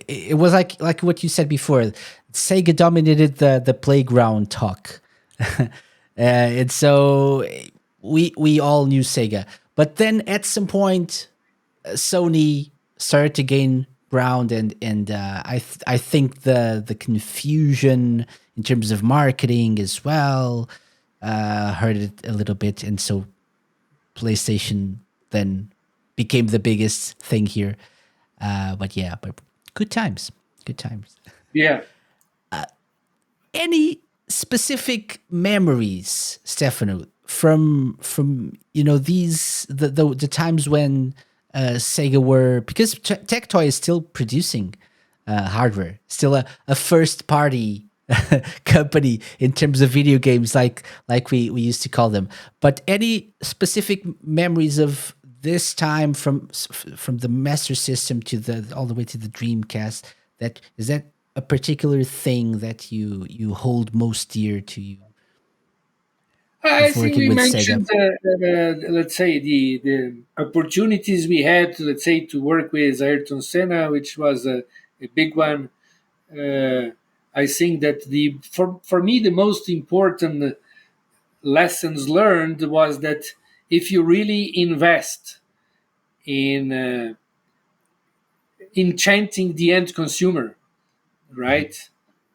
it was like what you said before. Sega dominated the playground talk, and so we all knew Sega. But then at some point, Sony started to gain ground, and I think the confusion in terms of marketing as well hurt it a little bit, and so PlayStation then became the biggest thing here. But yeah, but good times, good times. Yeah. Any specific memories, Stefano, from these the times when Sega were, because TecToy is still producing hardware, still a first party company in terms of video games, like we used to call them. But any specific memories of this time from the Master System to the all the way to the Dreamcast, that is that a particular thing that you hold most dear to you I of think working we with Sega? mentioned, let's say, the opportunities we had, let's say, to work with Ayrton Senna, which was a big one. I think that for me the most important lessons learned was that if you really invest in enchanting the end consumer, Mhm. right?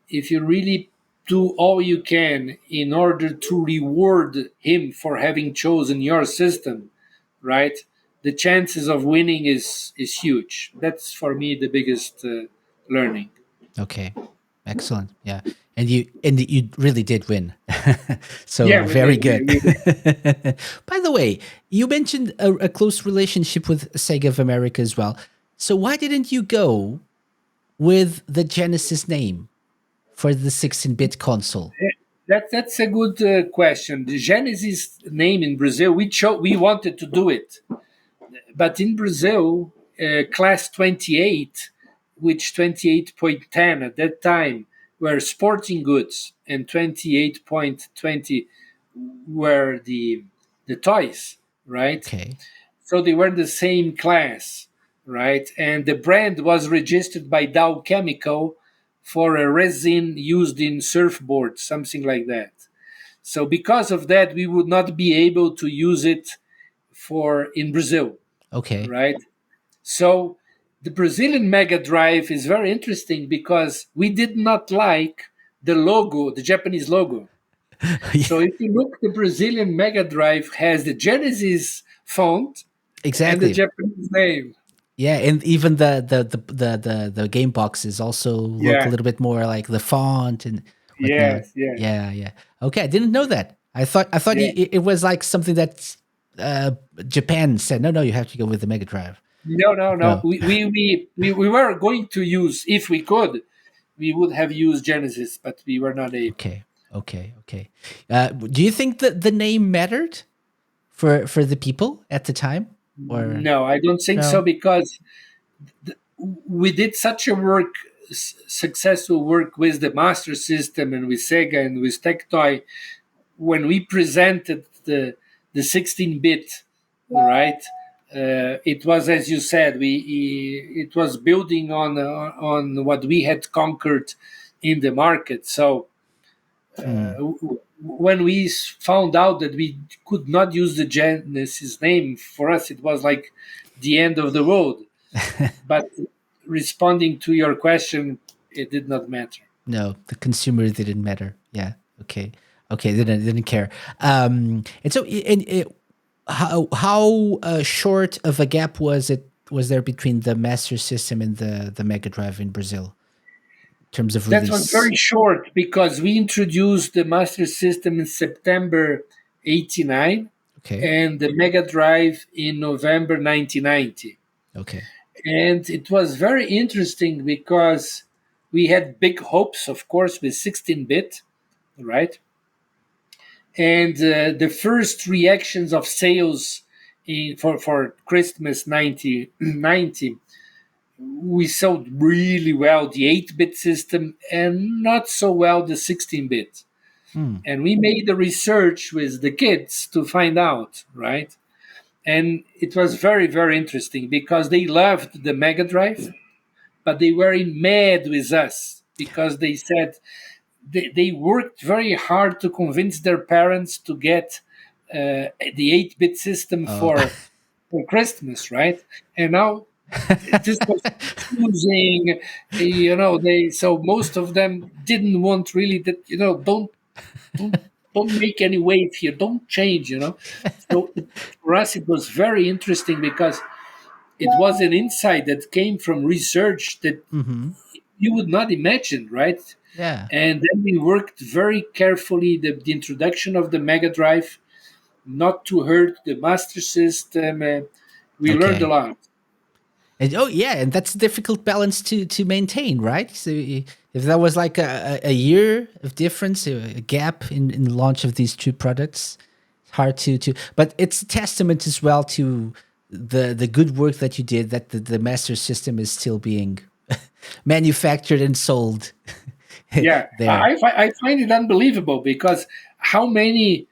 If you really do all you can in order to reward him for having chosen your system, right? The chances of winning is huge. That's for me the biggest learning. Okay, excellent. Yeah, and you really did win, so Yeah, we very did. good. We did. By the way, you mentioned a close relationship with Sega of America as well. So why didn't you go with the Genesis name for the 16-bit console? That's a good question. The Genesis name in Brazil, we wanted to do it, but in Brazil, class 28, which 28.10 at that time were sporting goods, and 28.20 were the toys, right? Okay, So they were in the same class, right? And the brand was registered by Dow Chemical for a resin used in surfboards, something like that. So because of that, we would not be able to use it for in Brazil, okay, right? So the Brazilian Mega Drive is very interesting because we did not like the logo, the Japanese logo. Yeah, So if you look, the Brazilian Mega Drive has the Genesis font and the exactly. Japanese name. Yeah, and even the game boxes also look a Yeah. little bit more like the font and whatnot. Yes. Yes. Yeah, yeah. Okay, I didn't know that. I thought Yeah. it was like something that uh, Japan said. No, no, you have to go with the Mega Drive. No. No. No. No. We were going to use, if we could, we would have used Genesis, but we were not able. Okay, okay, okay. Do you think that the name mattered for the people at the time, or No, I don't think so no? because we did such a successful work with the Master System and with Sega and with TecToy when we presented the 16-bit, right? It was, as you said, it was building on what we had conquered in the market. So Hmm. when we found out that we could not use the Genesis name, for us it was like the end of the road. But responding to your question, it did not matter. No, the consumer didn't matter. Yeah. Okay. Okay. Didn't care. And so, how short of a gap was there between the Master System and the Mega Drive in Brazil in terms of That was release? very short because we introduced the Master System in September 89 Okay. and the Mega Drive in November 1990. Okay. And it was very interesting because we had big hopes, of course, with 16-bit, right? And the first reactions of sales for Christmas 1990, we sold really well the 8-bit system and not so well the 16-bit. Hmm. And we made the research with the kids to find out, right? And it was very, very interesting because they loved the Mega Drive, but they were mad with us because they said they worked very hard to convince their parents to get the 8-bit system Oh. for Christmas, right? And now this was confusing, they so most of them didn't want really that, don't don't make any wave here, don't change. So for us it was very interesting because it was an insight that came from research that Mm-hmm. you would not imagine, right? Yeah. And then we worked very carefully the introduction of the Mega Drive, not to hurt the Master System. We learned a Okay. lot. And oh yeah, and that's a difficult balance to maintain, right? So if that was like a year of difference, a gap in the launch of these two products, it's hard to. But it's a testament as well to the good work that you did. That the Master System is still being manufactured and sold Yeah, there. I find it unbelievable because how many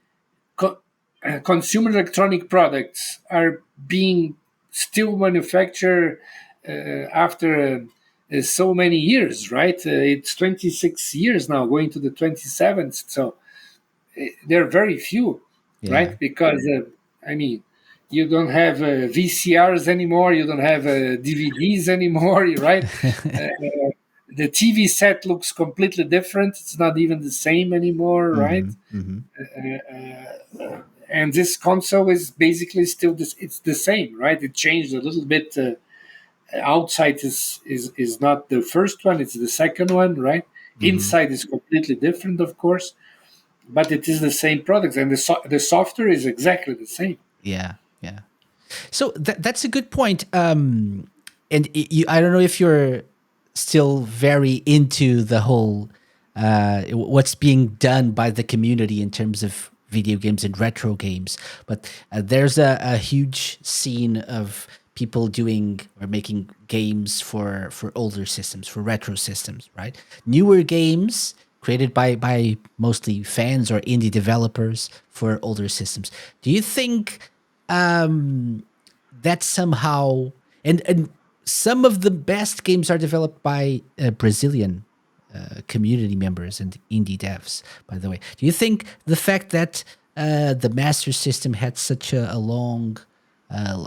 consumer electronic products are being still manufactured after so many years, right? It's 26 years now, going to the 27th. So there are very few, Yeah. right? Because I mean, you don't have VCRs anymore, you don't have DVDs anymore, right? Uh, the TV set looks completely different. It's not even the same anymore, right? Mm-hmm. Mm-hmm. And this console is basically still this. It's the same, right? It changed a little bit. Outside is not the first one; it's the second one, right? Mm-hmm. Inside is completely different, of course, but it is the same product, and the software is exactly the same. Yeah. Yeah. So that's a good point. And I don't know if you're still very into the whole what's being done by the community in terms of video games and retro games, but there's a huge scene of people doing or making games for older systems, for retro systems, right? Newer games created by mostly fans or indie developers for older systems. Do you think that somehow and some of the best games are developed by Brazilian community members and indie devs, by the way. Do you think the fact that the Master System had such a long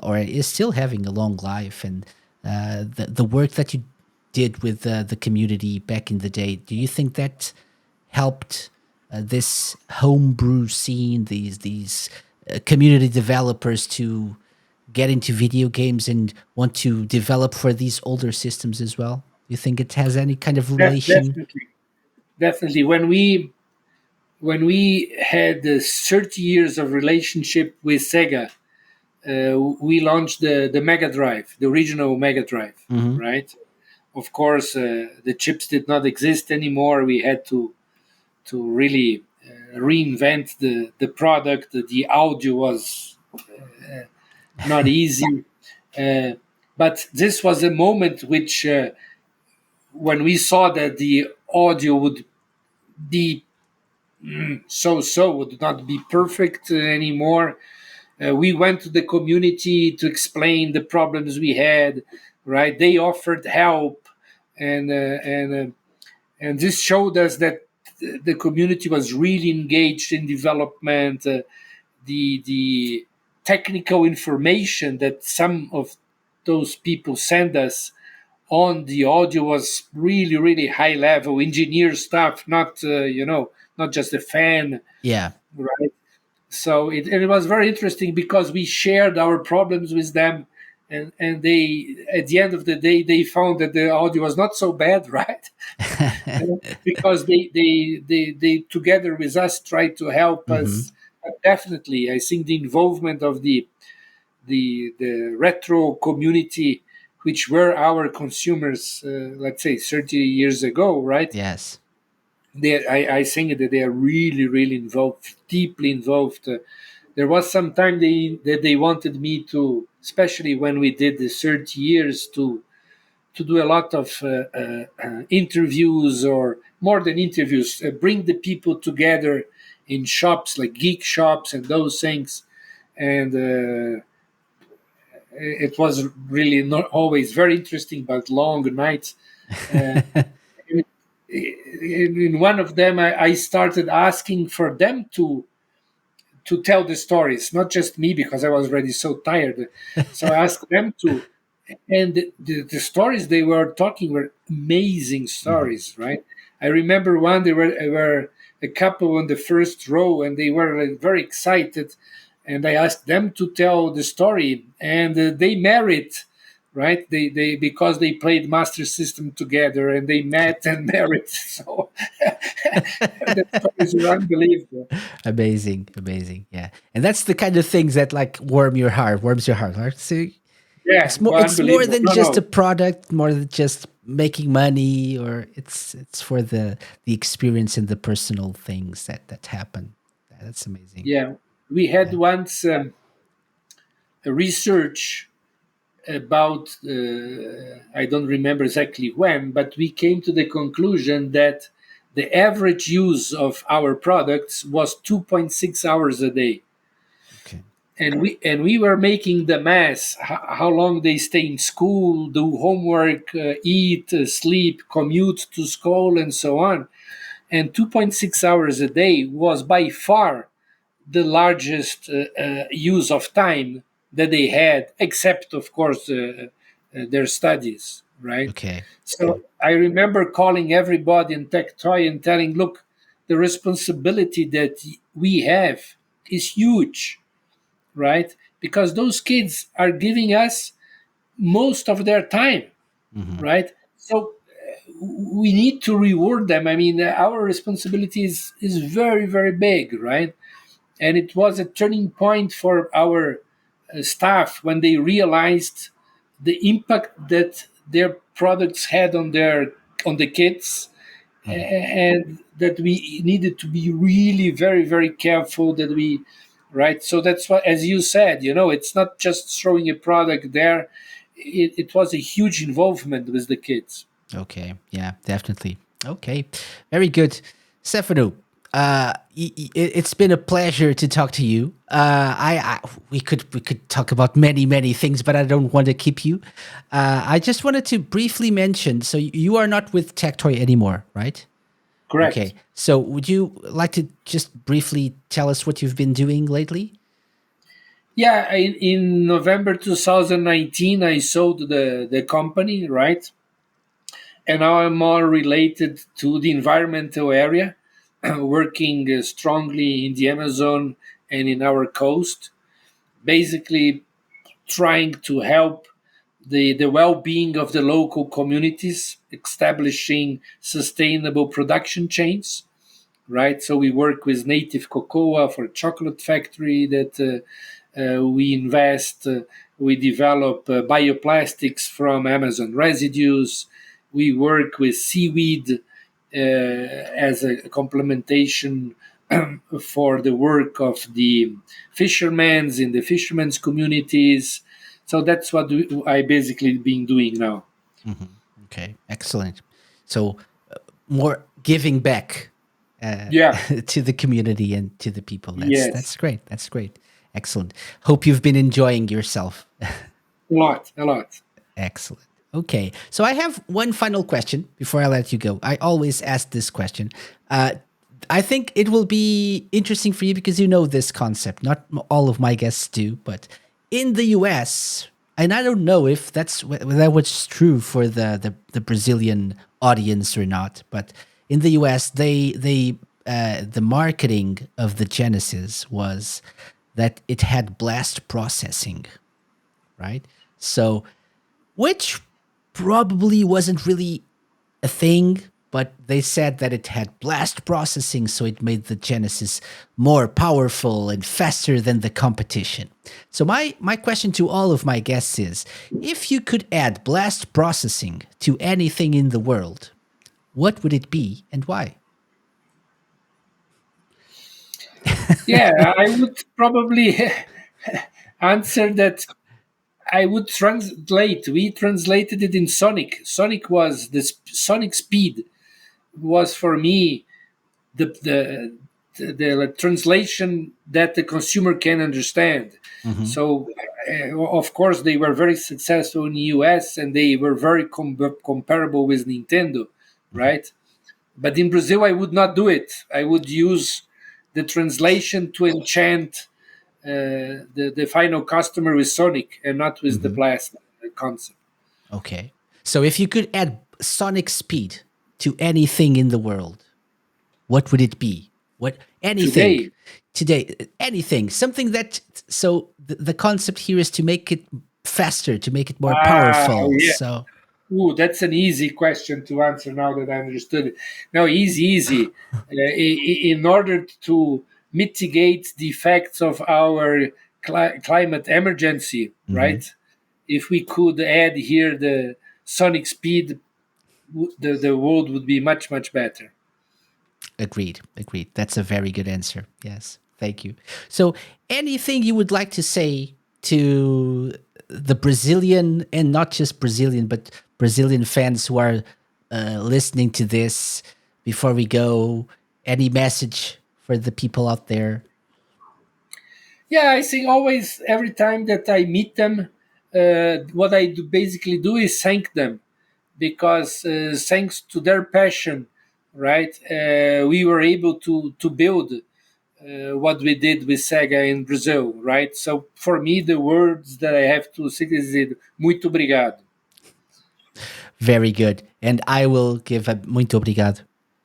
or is still having a long life and the work that you did with the community back in the day, do you think that helped this homebrew scene, these community developers to get into video games and want to develop for these older systems as well? Do you think it has any kind of relation? Definitely, definitely. When we had 30 years of relationship with Sega, we launched the Mega Drive, the original Mega Drive, Hmm. right? Of course, the chips did not exist anymore. We had to really reinvent the product. The audio was not easy, uh, but this was a moment which, when we saw that the audio would be so would not be perfect anymore. We went to the community to explain the problems we had. Right, they offered help, and this showed us that the community was really engaged in development. The technical information that some of those people sent us on the audio was really really high level engineer stuff, not not just a fan, Yeah. right? So it was very interesting because we shared our problems with them, and they, at the end of the day, they found that the audio was not so bad, right? Because they together with us tried to help Hmm. us. Definitely, I think the involvement of the retro community, which were our consumers, let's say 30 years ago, right? Yes. I think that they are really, really involved, deeply involved. There was some time that they wanted me to, especially when we did the 30 years, to do a lot of interviews, or more than interviews, bring the people together in shops like geek shops and those things. And it was really not always very interesting, but long nights. Uh, in one of them, I started asking for them to tell the stories, not just me because I was already so tired. So I asked them to, and the stories they were talking were amazing Hmm. stories, right? I remember one, they were a couple on the first row, and they were very excited, and I asked them to tell the story, and they married, right? They because they played Master System together, and they met and married. So the stories were unbelievable. Amazing, amazing. Yeah, and that's the kind of things that like warms your heart. Right? So Yeah, well, it's more unbelievable. than No, just a no. product, more than just making money, or it's for the experience and the personal things that happen. Yeah, that's amazing. Yeah, we had Yeah. once a research about, I don't remember exactly when, but we came to the conclusion that the average use of our products was 2.6 hours a day. Okay. And we were making the math, how long they stay in school, do homework, eat, sleep, commute to school, and so on. And 2.6 hours a day was by far the largest use of time that they had, except, of course, their studies, right? Okay. So I remember calling everybody in TecToy and telling, look, the responsibility that we have is huge, right? Because those kids are giving us most of their time, Hmm. right? So we need to reward them. I mean, our responsibility is very, very big, right? And it was a turning point for our staff when they realized the impact that their products had on the kids, Hmm. and that we needed to be really very very careful that we, right? So that's what, as you said, it's not just throwing a product there. It was a huge involvement with the kids. Okay. Yeah, definitely. Okay. Very good. Stefano, it's been a pleasure to talk to you. We could talk about many things, but I don't want to keep you. I just wanted to briefly mention. So you are not with TecToy anymore, right? Correct. Okay. So would you like to just briefly tell us what you've been doing lately? Yeah, in November 2019, I sold the company, right? And now I'm more related to the environmental area, working strongly in the Amazon and in our coast, basically trying to help the well-being of the local communities, establishing sustainable production chains, right? So we work with native cocoa for a chocolate factory that we invest. We develop bioplastics from Amazon residues. We work with seaweed as a complementation for the work of the fishermen's in the fishermen's communities. So that's what I basically been doing now. Mhm. Okay, excellent. So more giving back uh, Yeah. to the community and to the people. Yes. That's great. That's great. Excellent. Hope you've been enjoying yourself. A lot. A lot. Excellent. Okay, so I have one final question before I let you go. I always ask this question. Uh, I think it will be interesting for you because you know this concept. Not all of my guests do, but in the US, and I don't know if whether that was true for the Brazilian audience or not, but in the US, the marketing of the Genesis was that it had blast processing, right? So which probably wasn't really a thing, but they said that it had blast processing, so it made the Genesis more powerful and faster than the competition. So my question to all of my guests is, if you could add blast processing to anything in the world, what would it be and why? Yeah, I would probably answer that I would translate. We translated it in Sonic. Sonic was Sonic speed was for me the translation that the consumer can understand. Hmm. So, of course, they were very successful in the US and they were very comparable with Nintendo, Hmm. right? But in Brazil, I would not do it. I would use the translation to enchant the final customer with Sonic and not with the Hmm. blast concept. Okay. So if you could add sonic speed to anything in the world, what would it be? What anything Today, today? Anything, something that. So the concept here is to make it faster, to make it more powerful. yeah. So. Ooh, that's an easy question to answer now that I understood it. No, easy. In order to mitigate the effects of our climate emergency, Mhm. right? If we could add here the sonic speed, the world would be much, much better. Agreed. Agreed. That's a very good answer. Yes. Thank you. So, anything you would like to say to the Brazilian, and not just Brazilian, but Brazilian fans who are listening to this before we go? Any message for the people out there? Yeah, I think always, every time that I meet them, what I do basically do is thank them because thanks to their passion, right, we were able to build what we did with Sega in Brazil, right? So for me, the words that I have to say is muito obrigado. Very good. And I will give a muito obrigado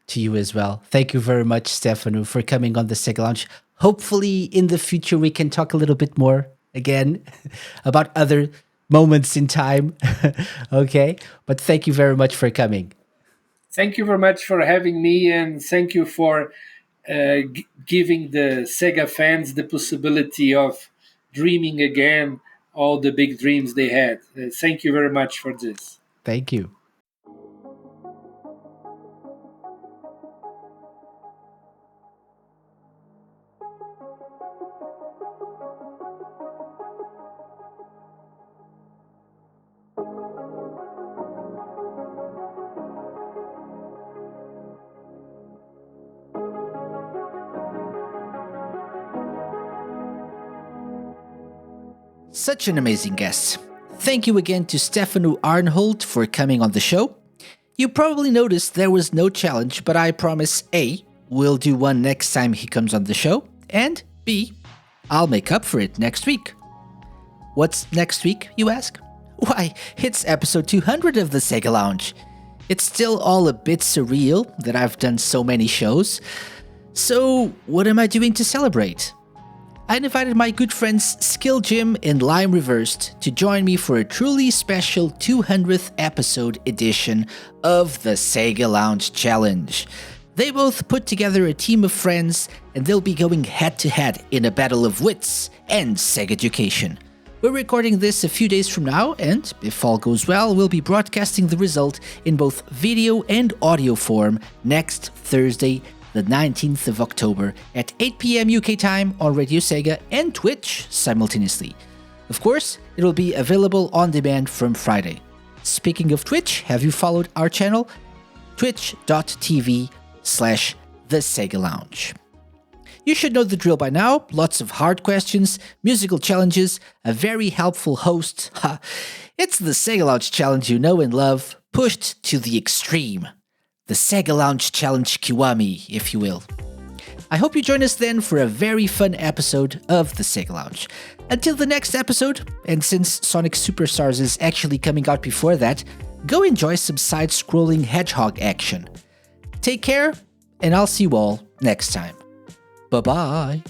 to you as well. Thank you very much, Stefano, for coming on the Sega Lounge. Hopefully, in the future, we can talk a little bit more again about other moments in time. Okay. But thank you very much for coming. Thank you very much for having me, and thank you for giving the Sega fans the possibility of dreaming again all the big dreams they had. Thank you very much for this. Thank you. Such an amazing guest. Thank you again to Stefano Arnhold for coming on the show. You probably noticed there was no challenge, but I promise A, we'll do one next time he comes on the show, and B, I'll make up for it next week. What's next week, you ask? Why, it's episode 200 of the Sega Lounge. It's still all a bit surreal that I've done so many shows. So, what am I doing to celebrate? I invited my good friends Skill Jim and Lime Reversed to join me for a truly special 200th episode edition of the Sega Lounge Challenge. They both put together a team of friends and they'll be going head to head in a battle of wits and Sega education. We're recording this a few days from now, and if all goes well, we'll be broadcasting the result in both video and audio form next Thursday, the 19th of October at 8 p.m. UK time on Radio Sega and Twitch simultaneously. Of course, it will be available on demand from Friday. Speaking of Twitch, have you followed our channel? twitch.tv/The Sega Lounge. You should know the drill by now. Lots of hard questions, musical challenges, a very helpful host. It's the Sega Lounge Challenge you know and love, pushed to the extreme. The Sega Lounge Challenge Kiwami, if you will. I hope you join us then for a very fun episode of the Sega Lounge. Until the next episode, and since Sonic Superstars is actually coming out before that, go enjoy some side-scrolling hedgehog action. Take care, and I'll see you all next time. Bye-bye.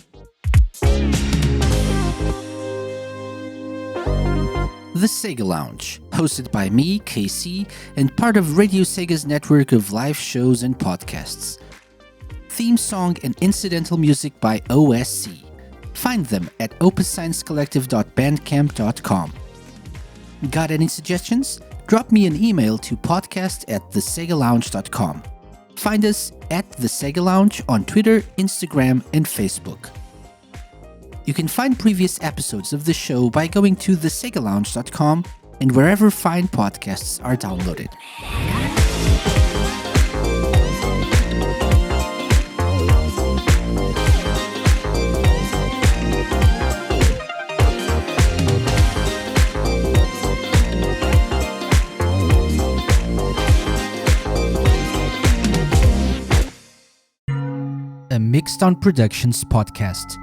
The Sega Lounge, hosted by me, KC, and part of Radio Sega's network of live shows and podcasts. Theme song and incidental music by OSC. Find them at opussciencecollective.bandcamp.com. Got any suggestions? Drop me an email to podcast@thesegalounge.com. Find us at The Sega Lounge on Twitter, Instagram, and Facebook. You can find previous episodes of the show by going to thesegalounge.com and wherever fine podcasts are downloaded. A Mixed On Productions podcast.